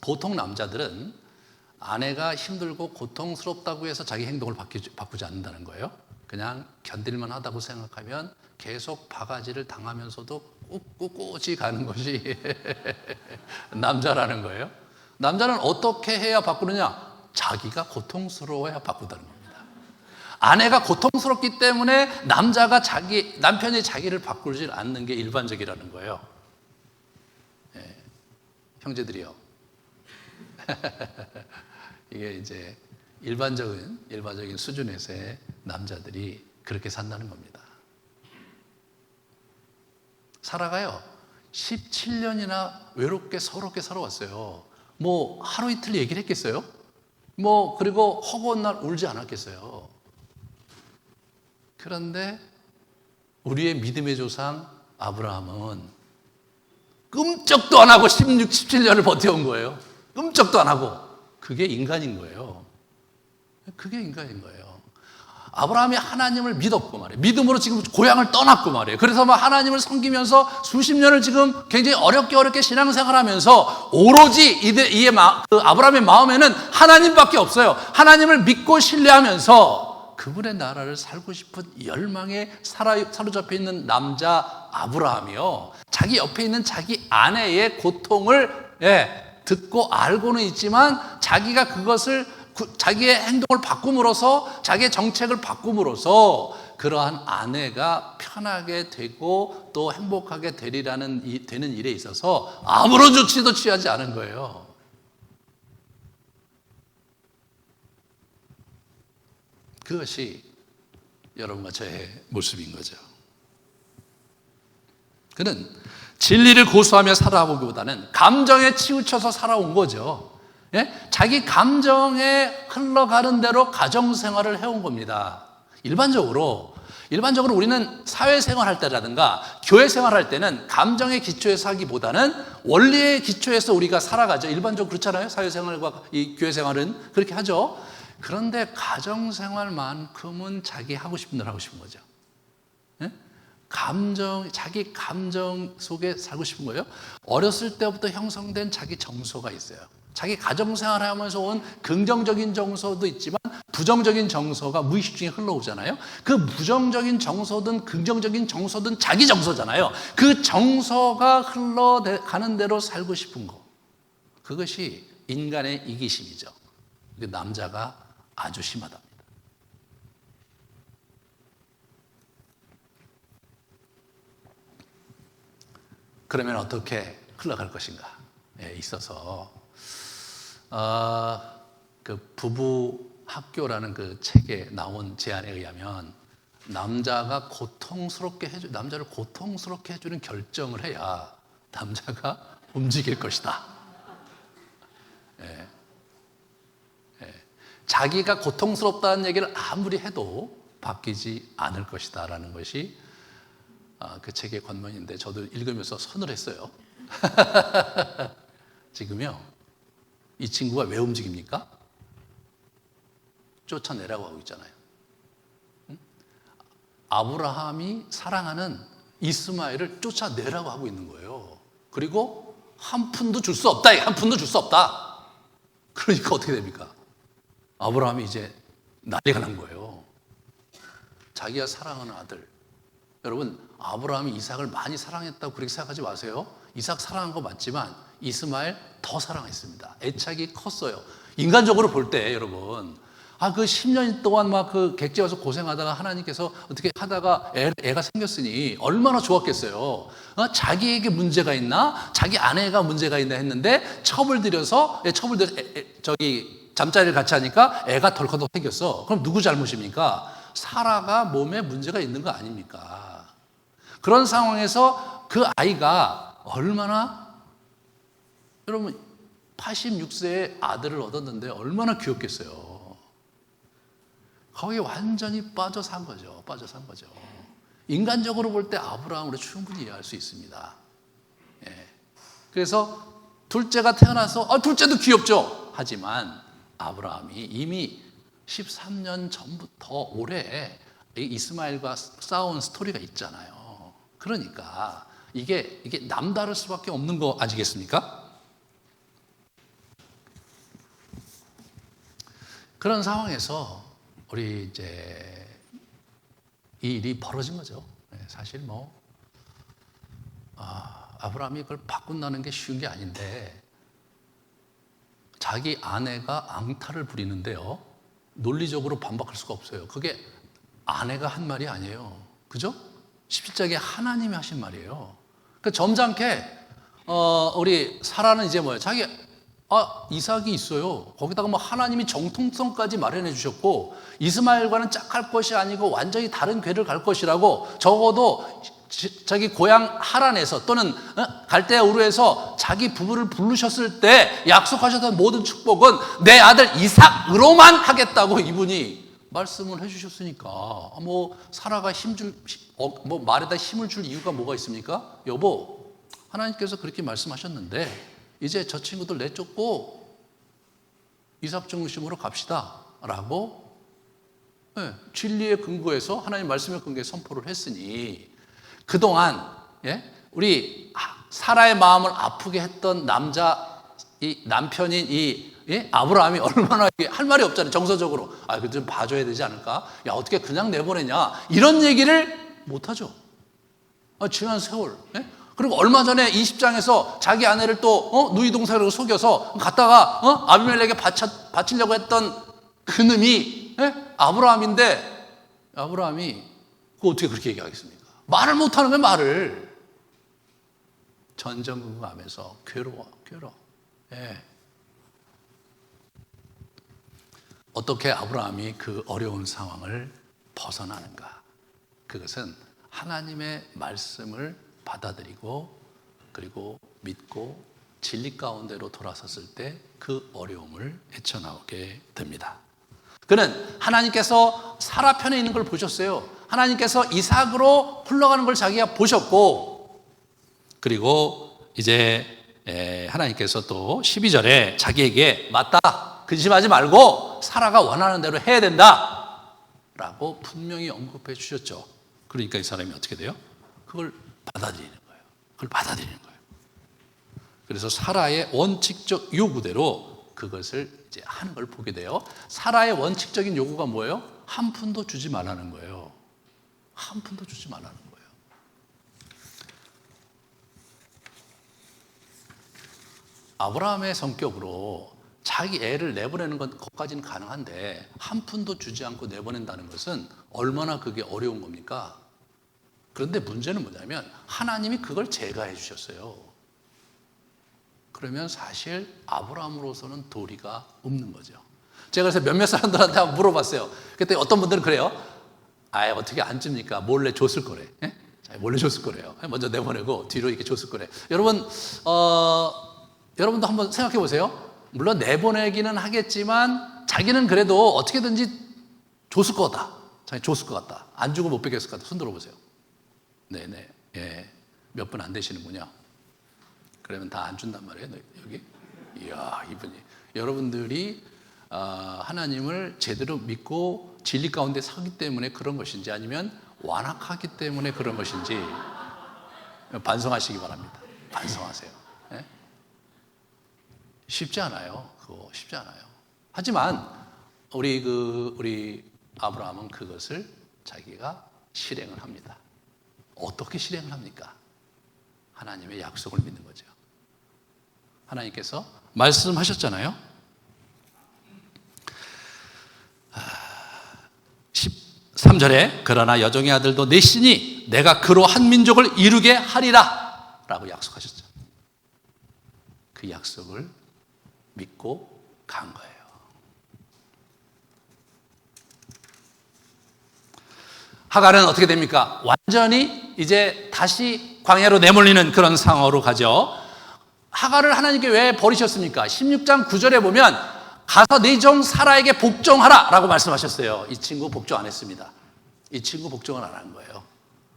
보통 남자들은 아내가 힘들고 고통스럽다고 해서 자기 행동을 바꾸지 않는다는 거예요. 그냥 견딜만 하다고 생각하면 계속 바가지를 당하면서도 꿋꿋이 가는 것이 남자라는 거예요. 남자는 어떻게 해야 바꾸느냐? 자기가 고통스러워야 바꾸다는 겁니다. 아내가 고통스럽기 때문에 남편이 자기를 바꾸지 않는 게 일반적이라는 거예요. 형제들이요. 이게 이제 일반적인 수준에서의 남자들이 그렇게 산다는 겁니다. 사라가요, 17년이나 외롭게 서럽게 살아왔어요. 뭐 하루 이틀 얘기를 했겠어요? 뭐 그리고 허구한 날 울지 않았겠어요? 그런데 우리의 믿음의 조상 아브라함은 끔찍도 안 하고 16, 17년을 버텨온 거예요. 끔찍도 안 하고. 그게 인간인 거예요. 그게 인간인 거예요. 아브라함이 하나님을 믿었고 말이에요. 믿음으로 지금 고향을 떠났고 말이에요. 그래서 막 하나님을 섬기면서 수십 년을 지금 굉장히 어렵게 신앙생활하면서 오로지 그 아브라함의 마음에는 하나님밖에 없어요. 하나님을 믿고 신뢰하면서 그분의 나라를 살고 싶은 열망에 사로잡혀 있는 남자 아브라함이요, 자기 옆에 있는 자기 아내의 고통을 듣고 알고는 있지만 자기가 그것을 자기의 행동을 바꿈으로써, 자기의 정책을 바꿈으로써 그러한 아내가 편하게 되고 또 행복하게 되는 일에 있어서 아무런 조치도 취하지 않은 거예요. 그것이 여러분과 저의 모습인 거죠. 그는 진리를 고수하며 살아보기보다는 감정에 치우쳐서 살아온 거죠. 자기 감정에 흘러가는 대로 가정생활을 해온 겁니다. 일반적으로 우리는 사회생활할 때라든가 교회생활할 때는 감정의 기초에서 하기보다는 원리의 기초에서 우리가 살아가죠. 일반적으로 그렇잖아요. 사회생활과 이 교회생활은 그렇게 하죠. 그런데 가정생활만큼은 자기 하고 싶은 대로 하고 싶은 거죠. 자기 감정 속에 살고 싶은 거예요. 어렸을 때부터 형성된 자기 정서가 있어요. 자기 가정생활 하면서 온 긍정적인 정서도 있지만 부정적인 정서가 무의식 중에 흘러오잖아요. 그 부정적인 정서든 긍정적인 정서든 자기 정서잖아요. 그 정서가 흘러가는 대로 살고 싶은 거. 그것이 인간의 이기심이죠. 남자가 아주 심하답니다. 그러면 어떻게 흘러갈 것인가에 있어서 그 부부 학교라는 그 책에 나온 제안에 의하면 남자를 고통스럽게 해주는 결정을 해야 남자가 움직일 것이다. 자기가 고통스럽다는 얘기를 아무리 해도 바뀌지 않을 것이다라는 것이 그 책의 권면인데 저도 읽으면서 서늘했어요. 지금요, 이 친구가 왜 움직입니까? 쫓아내라고 하고 있잖아요. 아브라함이 사랑하는 이스마엘을 쫓아내라고 하고 있는 거예요. 그리고 한 푼도 줄 수 없다. 한 푼도 줄 수 없다. 그러니까 어떻게 됩니까? 아브라함이 이제 난리가 난 거예요. 자기가 사랑하는 아들. 여러분, 아브라함이 이삭을 많이 사랑했다고 그렇게 생각하지 마세요. 이삭 사랑한 거 맞지만 이스마엘 더 사랑했습니다. 애착이 컸어요. 인간적으로 볼 때 여러분, 그 10년 동안 막 그 객지 와서 고생하다가 하나님께서 어떻게 하다가 애가 생겼으니 얼마나 좋았겠어요. 자기에게 문제가 있나? 자기 아내가 문제가 있나 했는데 첩을 들여서 잠자리를 같이 하니까 애가 덜컥 생겼어. 그럼 누구 잘못입니까? 사라가 몸에 문제가 있는 거 아닙니까? 그런 상황에서 그 아이가 얼마나, 여러분 86세의 아들을 얻었는데 얼마나 귀엽겠어요. 거기에 완전히 빠져 산 거죠. 인간적으로 볼 때 아브라함으로 충분히 이해할 수 있습니다. 그래서 둘째가 태어나서 둘째도 귀엽죠. 하지만 아브라함이 이미 13년 전부터 오래 이스마엘과 싸운 스토리가 있잖아요. 그러니까 이게 남다를 수밖에 없는 거 아니겠습니까? 그런 상황에서 우리 이제 이 일이 벌어진 거죠. 사실 아브라함이 그걸 바꾼다는 게 쉬운 게 아닌데 자기 아내가 앙탈을 부리는데요. 논리적으로 반박할 수가 없어요. 그게 아내가 한 말이 아니에요. 그죠? 17장에 하나님이 하신 말이에요. 그러니까 점잖게 우리 사라는 이제 뭐예요? 자기 이삭이 있어요. 거기다가 하나님이 정통성까지 마련해 주셨고 이스마엘과는 짝할 것이 아니고 완전히 다른 궤를 갈 것이라고 적어도 자기 고향 하란에서 또는 갈대아 우르에서 자기 부부를 부르셨을 때 약속하셨던 모든 축복은 내 아들 이삭으로만 하겠다고 이분이 말씀을 해주셨으니까 사라가 말에다 힘을 줄 이유가 뭐가 있습니까? 여보, 하나님께서 그렇게 말씀하셨는데 이제 저 친구들 내쫓고 이삭 중심으로 갑시다 라고 진리의 근거에서 하나님 말씀의 근거에 선포를 했으니 그동안 우리 사라의 마음을 아프게 했던 남편인 아브라함이 얼마나 할 말이 없잖아요. 정서적으로 그거 좀 봐줘야 되지 않을까? 야, 어떻게 그냥 내보내냐? 이런 얘기를 못하죠. 지난 세월. 그리고 얼마 전에 20장에서 자기 아내를 또 누이동생으로 속여서 갔다가 아비멜렉에게 바치려고 했던 그놈이 아브라함인데 아브라함이 그거 어떻게 그렇게 얘기하겠습니까? 말을 못하는 거예요. 말을. 전전긍긍하면서 괴로워. 어떻게 아브라함이 그 어려운 상황을 벗어나는가? 그것은 하나님의 말씀을 받아들이고 그리고 믿고 진리 가운데로 돌아섰을 때 그 어려움을 헤쳐나오게 됩니다. 그는 하나님께서 사라 편에 있는 걸 보셨어요. 하나님께서 이삭으로 흘러가는 걸 자기가 보셨고 그리고 이제 하나님께서 또 12절에 자기에게 맞다, 근심하지 말고 사라가 원하는 대로 해야 된다 라고 분명히 언급해 주셨죠. 그러니까 이 사람이 어떻게 돼요? 그걸 받아들이는 거예요. 그걸 받아들이는 거예요. 그래서 사라의 원칙적 요구대로 그것을 이제 하는 걸 보게 돼요. 사라의 원칙적인 요구가 뭐예요? 한 푼도 주지 말라는 거예요. 한 푼도 주지 말라는 거예요. 아브라함의 성격으로 자기 애를 내보내는 것까지는 가능한데 한 푼도 주지 않고 내보낸다는 것은 얼마나 그게 어려운 겁니까? 그런데 문제는 뭐냐면 하나님이 그걸 제거해 주셨어요. 그러면 사실 아브라함으로서는 도리가 없는 거죠. 제가 그래서 몇몇 사람들한테 한번 물어봤어요. 그때 어떤 분들은 그래요. 아예 어떻게 안 줍니까? 몰래 줬을 거래. 예? 몰래 줬을 거래요. 먼저 내보내고 뒤로 이렇게 줬을 거래. 여러분도 한번 생각해 보세요. 물론 내보내기는 하겠지만 자기는 그래도 어떻게든지 줬을 거다. 자기 줬을 것 같다. 안 주고 못 뺏겼을 것 같다. 손 들어보세요. 네네. 예. 몇 분 안 되시는군요. 그러면 다 안 준단 말이에요. 여기. 이야, 이분이. 여러분들이 하나님을 제대로 믿고 진리 가운데 서기 때문에 그런 것인지 아니면 완악하기 때문에 그런 것인지 반성하시기 바랍니다. 반성하세요. 예? 쉽지 않아요. 그거 쉽지 않아요. 하지만 우리 아브라함은 그것을 자기가 실행을 합니다. 어떻게 실행을 합니까? 하나님의 약속을 믿는 거죠. 하나님께서 말씀하셨잖아요. 13절에 그러나 여종의 아들도 내시니 내가 그로 한 민족을 이루게 하리라 라고 약속하셨죠. 그 약속을 믿고 간 거예요. 하갈은 어떻게 됩니까? 완전히 이제 다시 광야로 내몰리는 그런 상황으로 가죠. 하갈을 하나님께 왜 버리셨습니까? 16장 9절에 보면 가서 네 종 사라에게 복종하라 라고 말씀하셨어요. 이 친구 복종 안 했습니다. 이 친구 복종을 안 한 거예요.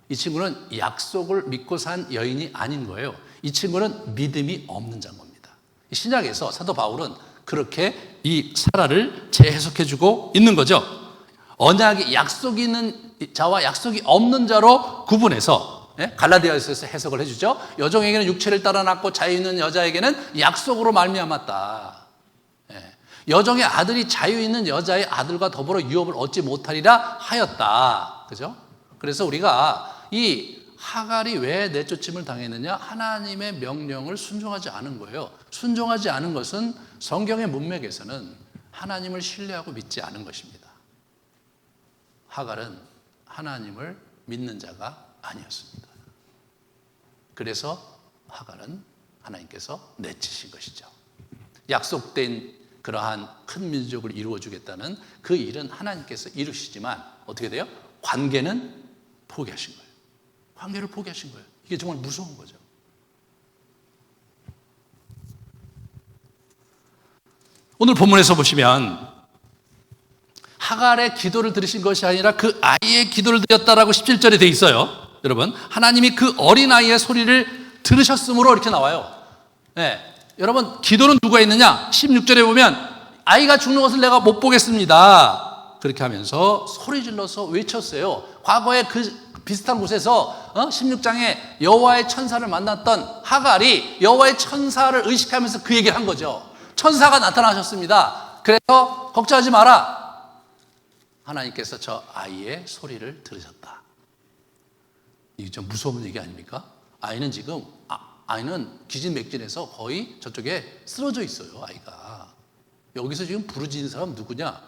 이 친구는 약속을 믿고 산 여인이 아닌 거예요. 이 친구는 믿음이 없는 자인 겁니다. 신약에서 사도 바울은 그렇게 이 사라를 재해석해주고 있는 거죠. 언약이 약속이 있는 자와 약속이 없는 자로 구분해서 갈라디아서에서 해석을 해주죠. 여종에게는 육체를 따라 낳고 자유 있는 여자에게는 약속으로 말미암았다. 여종의 아들이 자유 있는 여자의 아들과 더불어 유업을 얻지 못하리라 하였다. 그죠? 그래서 우리가 이 하갈이 왜 내쫓임을 당했느냐? 하나님의 명령을 순종하지 않은 거예요. 순종하지 않은 것은 성경의 문맥에서는 하나님을 신뢰하고 믿지 않은 것입니다. 하갈은 하나님을 믿는 자가 아니었습니다. 그래서 하갈은 하나님께서 내치신 것이죠. 약속된 그러한 큰 민족을 이루어주겠다는 그 일은 하나님께서 이루시지만 어떻게 돼요? 관계는 포기하신 거예요. 관계를 포기하신 거예요. 이게 정말 무서운 거죠. 오늘 본문에서 보시면 하갈의 기도를 들으신 것이 아니라 그 아이의 기도를 드렸다라고 17절에 돼 있어요. 여러분, 하나님이 그 어린아이의 소리를 들으셨으므로 이렇게 나와요. 여러분, 기도는 누가 했느냐? 16절에 보면 아이가 죽는 것을 내가 못 보겠습니다. 그렇게 하면서 소리 질러서 외쳤어요. 과거에 그 비슷한 곳에서 16장에 여호와의 천사를 만났던 하갈이 여호와의 천사를 의식하면서 그 얘기를 한 거죠. 천사가 나타나셨습니다. 그래서 걱정하지 마라. 하나님께서 저 아이의 소리를 들으셨다. 이게 좀 무서운 얘기 아닙니까? 아이는 지금 아이는 기진맥진해서 거의 저쪽에 쓰러져 있어요. 아이가 여기서 지금 부르짖는 사람 누구냐?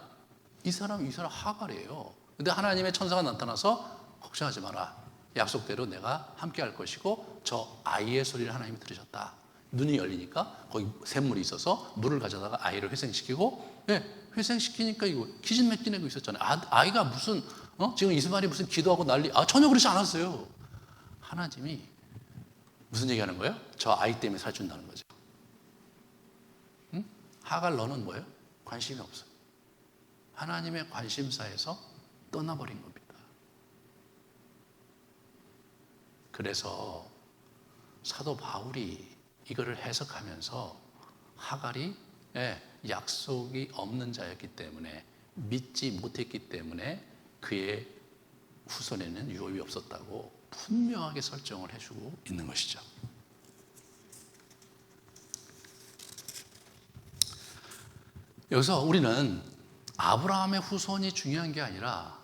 이 사람 하갈이에요. 근데 하나님의 천사가 나타나서 걱정하지 마라. 약속대로 내가 함께 할 것이고 저 아이의 소리를 하나님이 들으셨다. 눈이 열리니까 거기 샘물이 있어서 물을 가져다가 아이를 회생시키고 회생시키니까 이거 기진맥진하고 있었잖아요. 아이가 무슨 지금 이스마엘이 무슨 기도하고 난리 전혀 그렇지 않았어요. 하나님이 무슨 얘기하는 거예요? 저 아이 때문에 살준다는 거죠. 응? 하갈 너는 뭐예요? 관심이 없어. 하나님의 관심사에서 떠나버린 겁니다. 그래서 사도 바울이 이거를 해석하면서 하갈이 약속이 없는 자였기 때문에 믿지 못했기 때문에 그의 후손에는 유업이 없었다고 분명하게 설정을 해주고 있는 것이죠. 여기서 우리는 아브라함의 후손이 중요한 게 아니라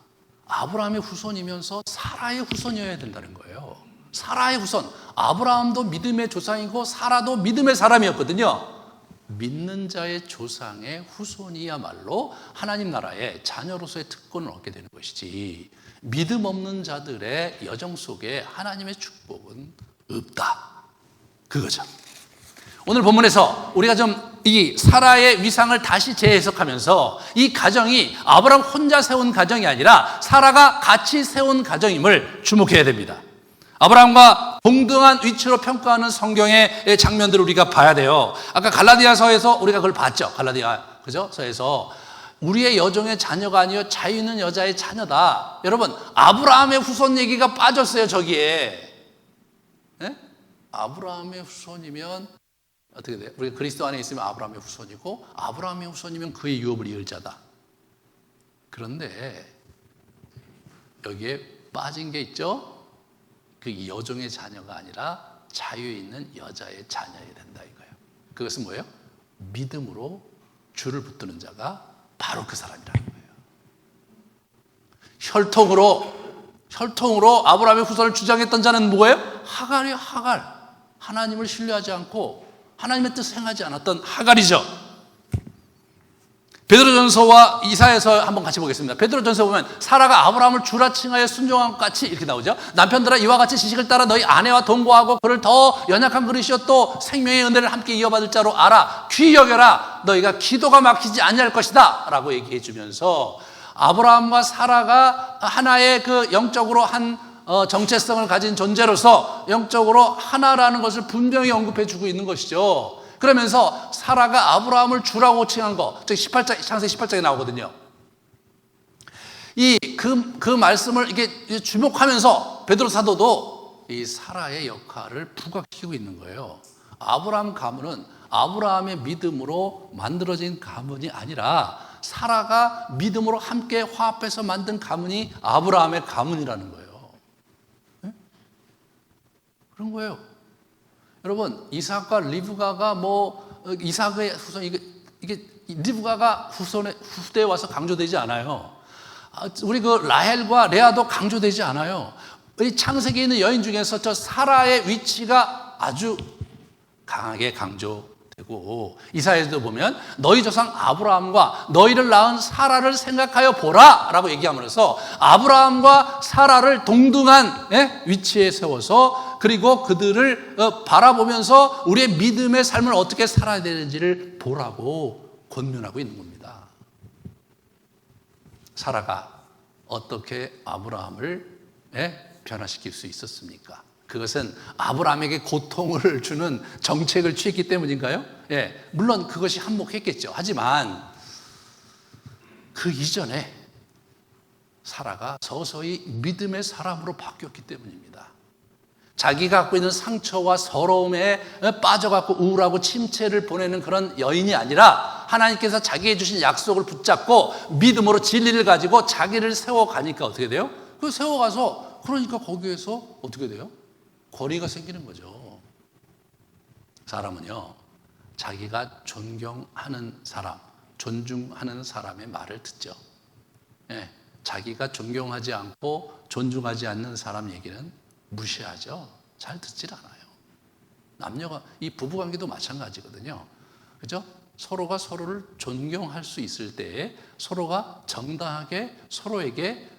아브라함의 후손이면서 사라의 후손이어야 된다는 거예요. 사라의 후손. 아브라함도 믿음의 조상이고 사라도 믿음의 사람이었거든요. 믿는 자의 조상의 후손이야말로 하나님 나라의 자녀로서의 특권을 얻게 되는 것이지, 믿음 없는 자들의 여정 속에 하나님의 축복은 없다. 그거죠. 오늘 본문에서 우리가 좀 이 사라의 위상을 다시 재해석하면서 이 가정이 아브라함 혼자 세운 가정이 아니라 사라가 같이 세운 가정임을 주목해야 됩니다. 아브라함과 동등한 위치로 평가하는 성경의 장면들을 우리가 봐야 돼요. 아까 갈라디아서에서 우리가 그걸 봤죠. 갈라디아 그죠? 서에서 우리의 여종의 자녀가 아니요 자유 있는 여자의 자녀다. 여러분, 아브라함의 후손 얘기가 빠졌어요, 저기에. 네? 아브라함의 후손이면 어떻게 돼요? 우리가 그리스도 안에 있으면 아브라함의 후손이고, 아브라함의 후손이면 그의 유업을 이을 자다. 그런데 여기에 빠진 게 있죠? 그 여종의 자녀가 아니라 자유 있는 여자의 자녀여야 된다 이거예요. 그것은 뭐예요? 믿음으로 주를 붙드는 자가 바로 그 사람이라는 거예요. 혈통으로 아브라함의 후손을 주장했던 자는 뭐예요? 하갈이에요. 하갈. 하나님을 신뢰하지 않고 하나님의 뜻을 행하지 않았던 하갈이죠. 베드로전서와 이사야서 한번 같이 보겠습니다. 베드로전서 보면 사라가 아브라함을 주라 칭하여 순종한 것 같이 이렇게 나오죠. 남편들아 이와 같이 지식을 따라 너희 아내와 동거하고 그를 더 연약한 그릇이요 또 생명의 은혜를 함께 이어받을 자로 알아. 귀히 여겨라. 너희가 기도가 막히지 아니할 것이다 라고 얘기해 주면서 아브라함과 사라가 하나의 그 영적으로 한 정체성을 가진 존재로서 영적으로 하나라는 것을 분명히 언급해 주고 있는 것이죠. 그러면서 사라가 아브라함을 주라고 칭한 거, 즉 18장, 창세기 18장에 나오거든요. 그 말씀을 이게 주목하면서 베드로 사도도 이 사라의 역할을 부각시키고 있는 거예요. 아브라함 가문은 아브라함의 믿음으로 만들어진 가문이 아니라 사라가 믿음으로 함께 화합해서 만든 가문이 아브라함의 가문이라는 거예요. 네? 그런 거예요. 여러분, 이삭과 리브가가 이삭의 후손, 이게 리브가가 후대에 와서 강조되지 않아요. 우리 그 라헬과 레아도 강조되지 않아요. 이 창세기에 있는 여인 중에서 저 사라의 위치가 아주 강하게 강조되고, 이사야에도 보면 너희 조상 아브라함과 너희를 낳은 사라를 생각하여 보라 라고 얘기하면서 아브라함과 사라를 동등한 위치에 세워서 그리고 그들을 바라보면서 우리의 믿음의 삶을 어떻게 살아야 되는지를 보라고 권면하고 있는 겁니다. 사라가 어떻게 아브라함을 변화시킬 수 있었습니까? 그것은 아브라함에게 고통을 주는 정책을 취했기 때문인가요? 물론 그것이 한몫했겠죠. 하지만 그 이전에 사라가 서서히 믿음의 사람으로 바뀌었기 때문입니다. 자기가 갖고 있는 상처와 서러움에 빠져갖고 우울하고 침체를 보내는 그런 여인이 아니라 하나님께서 자기에게 주신 약속을 붙잡고 믿음으로 진리를 가지고 자기를 세워가니까 어떻게 돼요? 그 세워가서 그러니까 거기에서 어떻게 돼요? 권위가 생기는 거죠. 사람은요, 자기가 존경하는 사람, 존중하는 사람의 말을 듣죠. 자기가 존경하지 않고 존중하지 않는 사람 얘기는 무시하죠. 잘 듣질 않아요. 남녀가, 이 부부관계도 마찬가지거든요. 그죠? 서로가 서로를 존경할 수 있을 때에 서로가 정당하게 서로에게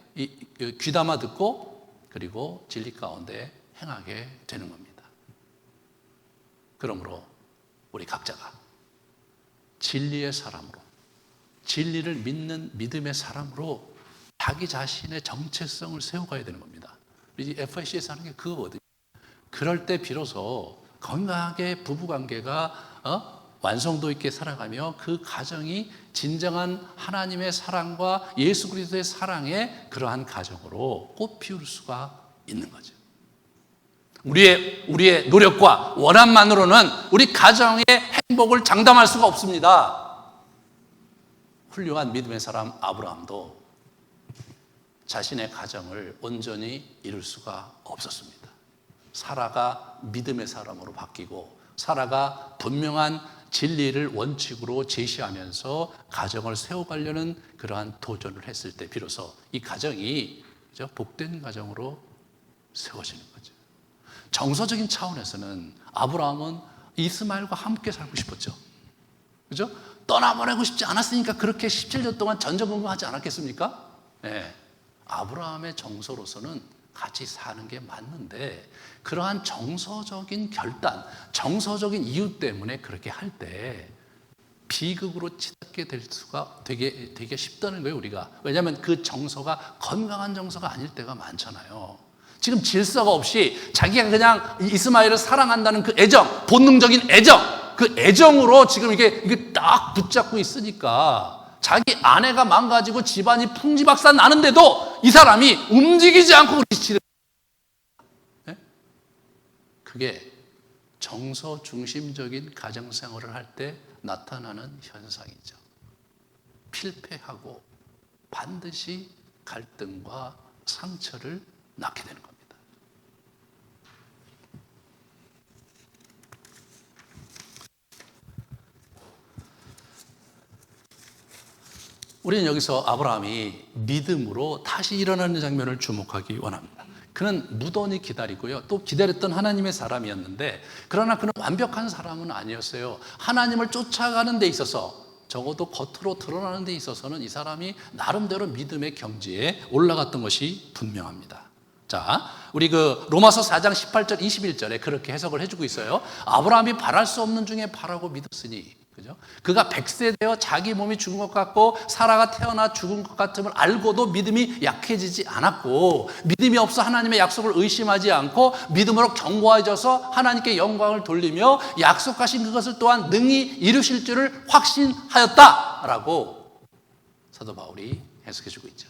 귀담아 듣고 그리고 진리 가운데 행하게 되는 겁니다. 그러므로 우리 각자가 진리의 사람으로, 진리를 믿는 믿음의 사람으로 자기 자신의 정체성을 세워가야 되는 겁니다. 우리 FIC에서 하는 게 그거거든요. 그럴 때 비로소 건강하게 부부관계가 완성도 있게 살아가며 그 가정이 진정한 하나님의 사랑과 예수 그리스도의 사랑의 그러한 가정으로 꽃피울 수가 있는 거죠. 우리의 노력과 원함만으로는 우리 가정의 행복을 장담할 수가 없습니다. 훌륭한 믿음의 사람 아브라함도 자신의 가정을 온전히 이룰 수가 없었습니다. 사라가 믿음의 사람으로 바뀌고 사라가 분명한 진리를 원칙으로 제시하면서 가정을 세워가려는 그러한 도전을 했을 때 비로소 이 가정이 복된 가정으로 세워지는 거죠. 정서적인 차원에서는 아브라함은 이스마엘과 함께 살고 싶었죠. 그죠? 떠나보내고 싶지 않았으니까 그렇게 17년 동안 전전긍긍하지 않았겠습니까? 네. 아브라함의 정서로서는 같이 사는 게 맞는데 그러한 정서적인 결단, 정서적인 이유 때문에 그렇게 할 때 비극으로 치닫게 될 수가 되게 쉽다는 거예요, 우리가. 왜냐하면 그 정서가 건강한 정서가 아닐 때가 많잖아요. 지금 질서가 없이 자기가 그냥 이스마엘을 사랑한다는 그 애정, 본능적인 애정, 그 애정으로 지금 이게 딱 붙잡고 있으니까 자기 아내가 망가지고 집안이 풍지박산 나는데도 이 사람이 움직이지 않고 그리치는 거예요. 그게 정서 중심적인 가정생활을 할 때 나타나는 현상이죠. 필패하고 반드시 갈등과 상처를 낳게 되는 겁니다. 우리는 여기서 아브라함이 믿음으로 다시 일어나는 장면을 주목하기 원합니다. 그는 무던히 기다리고요. 또 기다렸던 하나님의 사람이었는데 그러나 그는 완벽한 사람은 아니었어요. 하나님을 쫓아가는 데 있어서 적어도 겉으로 드러나는 데 있어서는 이 사람이 나름대로 믿음의 경지에 올라갔던 것이 분명합니다. 자, 우리 로마서 4장 18절 21절에 그렇게 해석을 해주고 있어요. 아브라함이 바랄 수 없는 중에 바라고 믿었으니, 그죠? 그가 100세 되어 자기 몸이 죽은 것 같고 사라가 태어나 죽은 것 같음을 알고도 믿음이 약해지지 않았고 믿음이 없어 하나님의 약속을 의심하지 않고 믿음으로 견고해져서 하나님께 영광을 돌리며 약속하신 그것을 또한 능히 이루실 줄을 확신하였다라고 사도 바울이 해석해주고 있죠.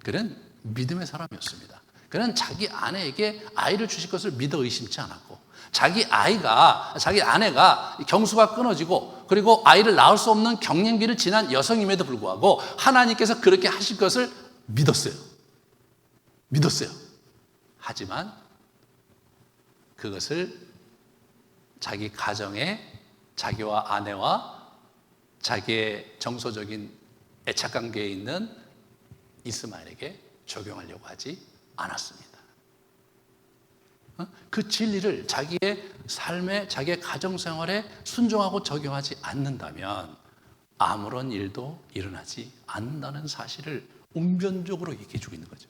그는 믿음의 사람이었습니다. 그는 자기 아내에게 아이를 주실 것을 믿어 의심치 않았고 자기 아내가 경수가 끊어지고 그리고 아이를 낳을 수 없는 경년기를 지난 여성임에도 불구하고 하나님께서 그렇게 하실 것을 믿었어요. 하지만 그것을 자기 가정에 자기와 아내와 자기의 정서적인 애착관계에 있는 이스마엘에게 적용하려고 하지 않았습니다. 그 진리를 자기의 삶에, 자기의 가정생활에 순종하고 적용하지 않는다면 아무런 일도 일어나지 않는다는 사실을 운변적으로 얘기해 주고 있는 거죠.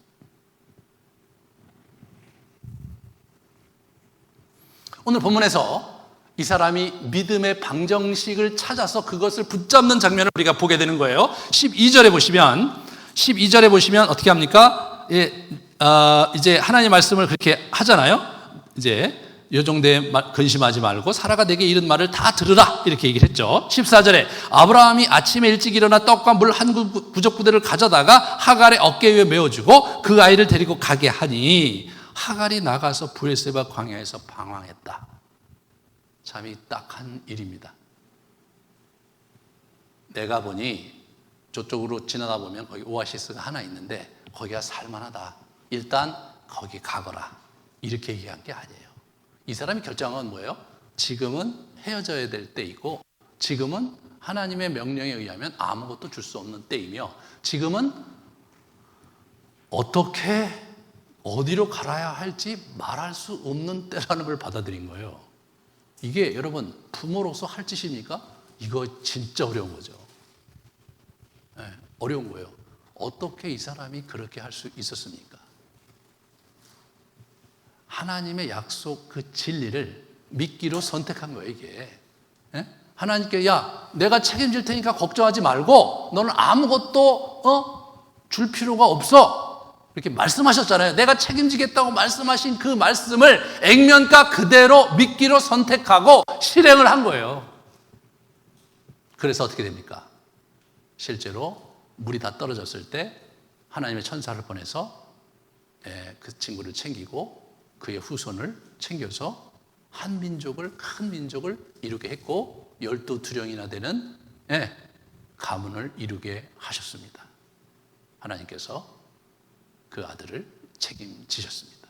오늘 본문에서 이 사람이 믿음의 방정식을 찾아서 그것을 붙잡는 장면을 우리가 보게 되는 거예요. 12절에 보시면 어떻게 합니까? 이제 하나님 말씀을 그렇게 하잖아요. 이제 요정대에 근심하지 말고 사라가 내게 이른 말을 다 들으라 이렇게 얘기를 했죠. 14절에 아브라함이 아침에 일찍 일어나 떡과 물 한 부적부대를 가져다가 하갈의 어깨 위에 메어주고 그 아이를 데리고 가게 하니 하갈이 나가서 브에르세바 광야에서 방황했다. 참이 딱한 일입니다. 내가 보니 저쪽으로 지나다 보면 거기 오아시스가 하나 있는데 거기가 살만하다. 일단 거기 가거라. 이렇게 얘기한 게 아니에요. 이 사람이 결정한 건 뭐예요? 지금은 헤어져야 될 때이고 지금은 하나님의 명령에 의하면 아무것도 줄 수 없는 때이며 지금은 어떻게 어디로 가야 할지 말할 수 없는 때라는 걸 받아들인 거예요. 이게 여러분 부모로서 할 짓입니까? 이거 진짜 어려운 거죠. 네, 어려운 거예요. 어떻게 이 사람이 그렇게 할 수 있었습니까? 하나님의 약속 그 진리를 믿기로 선택한 거예요, 이게. 예? 하나님께 내가 책임질 테니까 걱정하지 말고 너는 아무것도 줄 필요가 없어. 이렇게 말씀하셨잖아요. 내가 책임지겠다고 말씀하신 그 말씀을 액면가 그대로 믿기로 선택하고 실행을 한 거예요. 그래서 어떻게 됩니까? 실제로 물이 다 떨어졌을 때 하나님의 천사를 보내서 그 친구를 챙기고 그의 후손을 챙겨서 한 민족을, 큰 민족을 이루게 했고 12두령이나 되는 가문을 이루게 하셨습니다. 하나님께서 그 아들을 책임지셨습니다.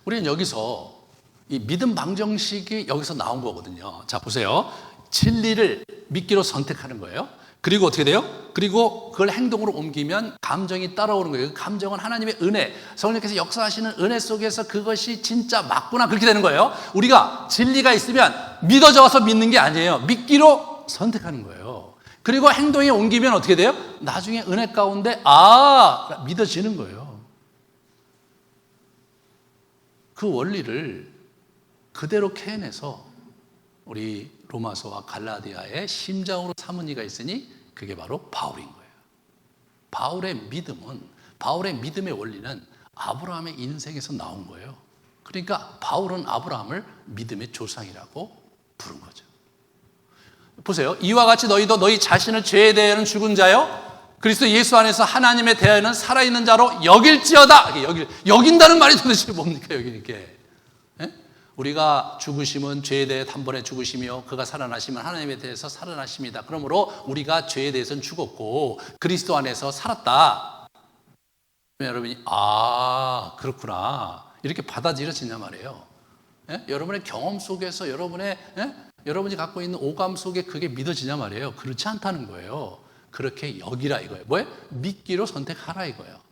우리는 여기서 이 믿음 방정식이 여기서 나온 거거든요. 자, 보세요. 진리를 믿기로 선택하는 거예요. 그리고 어떻게 돼요? 그리고 그걸 행동으로 옮기면 감정이 따라오는 거예요. 그 감정은 하나님의 은혜, 성령께서 역사하시는 은혜 속에서 그것이 진짜 맞구나, 그렇게 되는 거예요. 우리가 진리가 있으면 믿어져서 믿는 게 아니에요. 믿기로 선택하는 거예요. 그리고 행동에 옮기면 어떻게 돼요? 나중에 은혜 가운데 믿어지는 거예요. 그 원리를 그대로 캐내서 우리 로마서와 갈라디아의 심장으로 삼은 이가 있으니 그게 바로 바울인 거예요. 바울의 믿음의 원리는 아브라함의 인생에서 나온 거예요. 그러니까 바울은 아브라함을 믿음의 조상이라고 부른 거죠. 보세요. 이와 같이 너희도 너희 자신을 죄에 대하여는 죽은 자요 그리스도 예수 안에서 하나님에 대하여는 살아있는 자로 여길지어다. 여긴다는 말이 도대체 뭡니까? 여기니까 우리가 죽으심은 죄에 대해 단번에 죽으시며 그가 살아나시면 하나님에 대해서 살아나십니다. 그러므로 우리가 죄에 대해서는 죽었고 그리스도 안에서 살았다. 여러분이 그렇구나 이렇게 받아들여지냐 말이에요. 여러분의 경험 속에서 여러분이 갖고 있는 오감 속에 그게 믿어지냐 말이에요. 그렇지 않다는 거예요. 그렇게 여기라 이거예요. 뭐예요? 믿기로 선택하라 이거예요.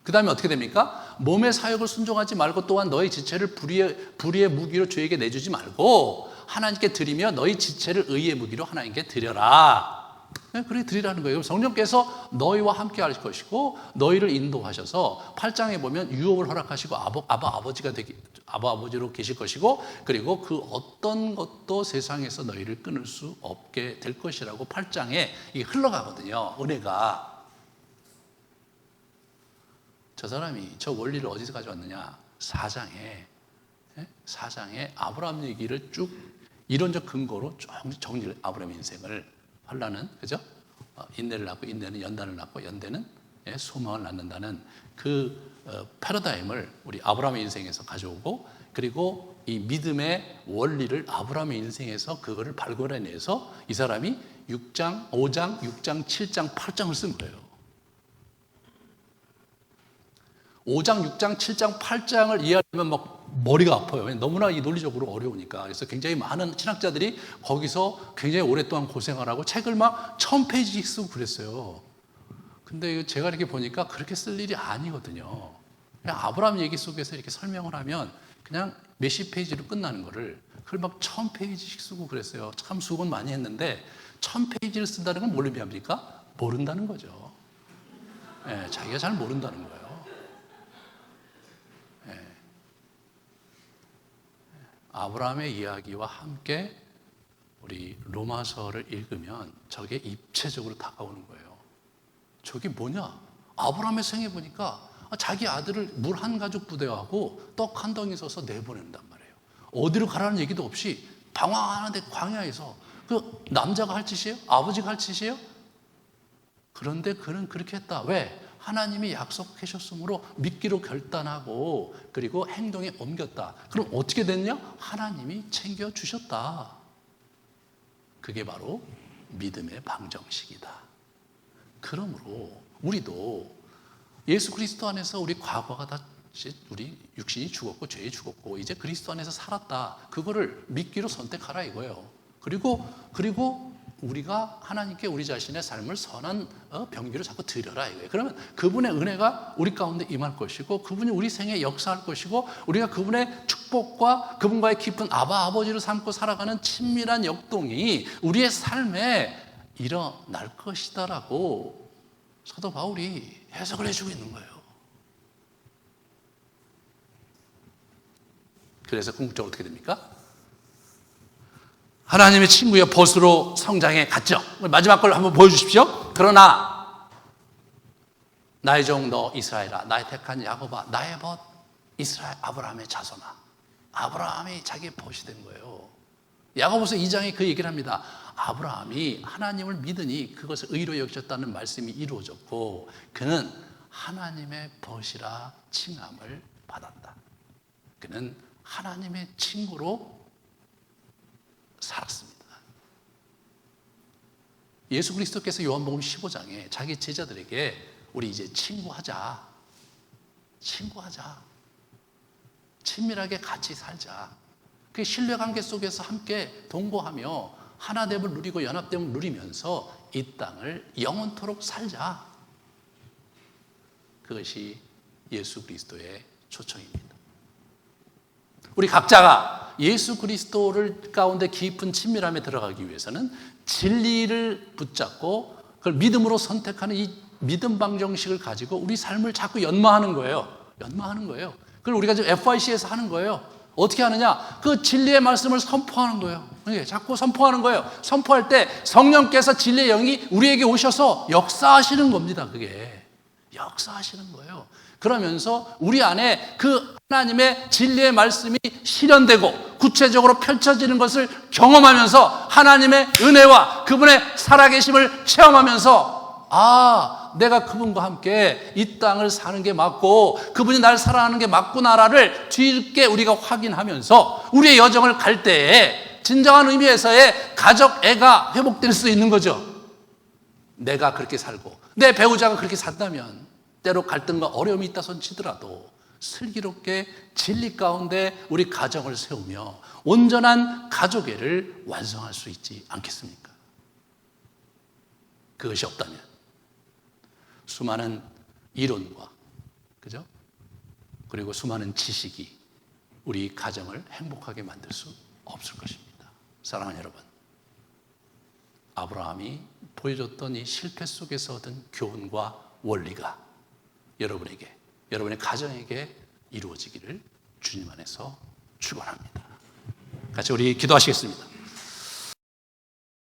그 다음에 어떻게 됩니까? 몸의 사역을 순종하지 말고 또한 너희 지체를 불의의 무기로 죄에게 내주지 말고 하나님께 드리며 너희 지체를 의의 무기로 하나님께 드려라. 그렇게 드리라는 거예요. 성령께서 너희와 함께 할 것이고 너희를 인도하셔서 8장에 보면 유업을 허락하시고 아버지로 계실 것이고 그리고 그 어떤 것도 세상에서 너희를 끊을 수 없게 될 것이라고 8장에 흘러가거든요. 은혜가. 저 사람이 저 원리를 어디서 가져왔느냐? 4장에 아브라함 얘기를 쭉 이론적 근거로 정리를 아브라함의 인생을 하려는, 그죠? 인내를 낳고 인내는 연단을 낳고 연대는 소망을 낳는다는 그 패러다임을 우리 아브라함의 인생에서 가져오고 그리고 이 믿음의 원리를 아브라함의 인생에서 그거를 발견해내서 이 사람이 6장, 5장, 6장, 7장, 8장을 쓴 거예요. 5장, 6장, 7장, 8장을 이해하려면 막 머리가 아파요. 너무나 이 논리적으로 어려우니까. 그래서 굉장히 많은 신학자들이 거기서 굉장히 오랫동안 고생을 하고 책을 막 1000페이지씩 쓰고 그랬어요. 근데 제가 이렇게 보니까 그렇게 쓸 일이 아니거든요. 그냥 아브라함 얘기 속에서 이렇게 설명을 하면 그냥 몇십 페이지로 끝나는 거를 그걸 막 1000페이지씩 쓰고 그랬어요. 참 수고는 많이 했는데 1000페이지를 쓴다는 건 뭘 의미합니까? 모른다는 거죠. 자기가 잘 모른다는 거예요. 아브라함의 이야기와 함께 우리 로마서를 읽으면 저게 입체적으로 다가오는 거예요. 저게 뭐냐? 아브라함의 생애 보니까 자기 아들을 물 한 가죽 부대하고 떡 한 덩이 써서 내보낸단 말이에요. 어디로 가라는 얘기도 없이 방황하는데 광야에서 그 남자가 할 짓이에요? 아버지가 할 짓이에요? 그런데 그는 그렇게 했다. 왜? 하나님이 약속하셨으므로 믿기로 결단하고 그리고 행동에 옮겼다. 그럼 어떻게 됐냐? 하나님이 챙겨주셨다. 그게 바로 믿음의 방정식이다. 그러므로 우리도 예수 그리스도 안에서 우리 과거가 다 우리 육신이 죽었고 죄에 죽었고 이제 그리스도 안에서 살았다. 그거를 믿기로 선택하라 이거예요. 그리고 우리가 하나님께 우리 자신의 삶을 선한 병기로 자꾸 드려라 이거예요. 그러면 그분의 은혜가 우리 가운데 임할 것이고 그분이 우리 생에 역사할 것이고 우리가 그분의 축복과 그분과의 깊은 아버지로 삼고 살아가는 친밀한 역동이 우리의 삶에 일어날 것이다라고 사도 바울이 해석을 해주고 있는 거예요. 그래서 궁극적으로 어떻게 됩니까? 하나님의 친구여 벗으로 성장해 갔죠. 마지막 걸 한번 보여주십시오. 그러나 나의 종 너 이스라엘아, 나의 택한 야곱아, 나의 벗 이스라엘 아브라함의 자손아. 아브라함이 자기의 벗이 된 거예요. 야고보서 2장에 그 얘기를 합니다. 아브라함이 하나님을 믿으니 그것을 의로 여기셨다는 말씀이 이루어졌고 그는 하나님의 벗이라 칭함을 받았다. 그는 하나님의 친구로 살았습니다. 예수 그리스도께서 요한복음 15장에 자기 제자들에게 우리 이제 친구하자. 친밀하게 같이 살자. 그 신뢰관계 속에서 함께 동거하며 하나됨을 누리고 연합됨을 누리면서 이 땅을 영원토록 살자. 그것이 예수 그리스도의 초청입니다. 우리 각자가 예수 그리스도를 가운데 깊은 친밀함에 들어가기 위해서는 진리를 붙잡고 그걸 믿음으로 선택하는 이 믿음 방정식을 가지고 우리 삶을 자꾸 연마하는 거예요. 그걸 우리가 지금 FIC에서 하는 거예요. 어떻게 하느냐? 그 진리의 말씀을 선포하는 거예요. 자꾸 선포하는 거예요. 선포할 때 성령께서 진리의 영이 우리에게 오셔서 역사하시는 겁니다. 그게 역사하시는 거예요. 그러면서 우리 안에 그 하나님의 진리의 말씀이 실현되고 구체적으로 펼쳐지는 것을 경험하면서 하나님의 은혜와 그분의 살아계심을 체험하면서 내가 그분과 함께 이 땅을 사는 게 맞고 그분이 날 사랑하는 게 맞구나라를 뒤늦게 우리가 확인하면서 우리의 여정을 갈 때에 진정한 의미에서의 가족애가 회복될 수 있는 거죠. 내가 그렇게 살고 내 배우자가 그렇게 산다면 때로 갈등과 어려움이 있다 손치더라도 슬기롭게 진리 가운데 우리 가정을 세우며 온전한 가족애를 완성할 수 있지 않겠습니까? 그것이 없다면 수많은 이론과 그죠? 그리고 수많은 지식이 우리 가정을 행복하게 만들 수 없을 것입니다. 사랑하는 여러분, 아브라함이 보여줬던 이 실패 속에서 얻은 교훈과 원리가 여러분에게, 여러분의 가정에게 이루어지기를 주님 안에서 축원합니다. 같이 우리 기도하시겠습니다.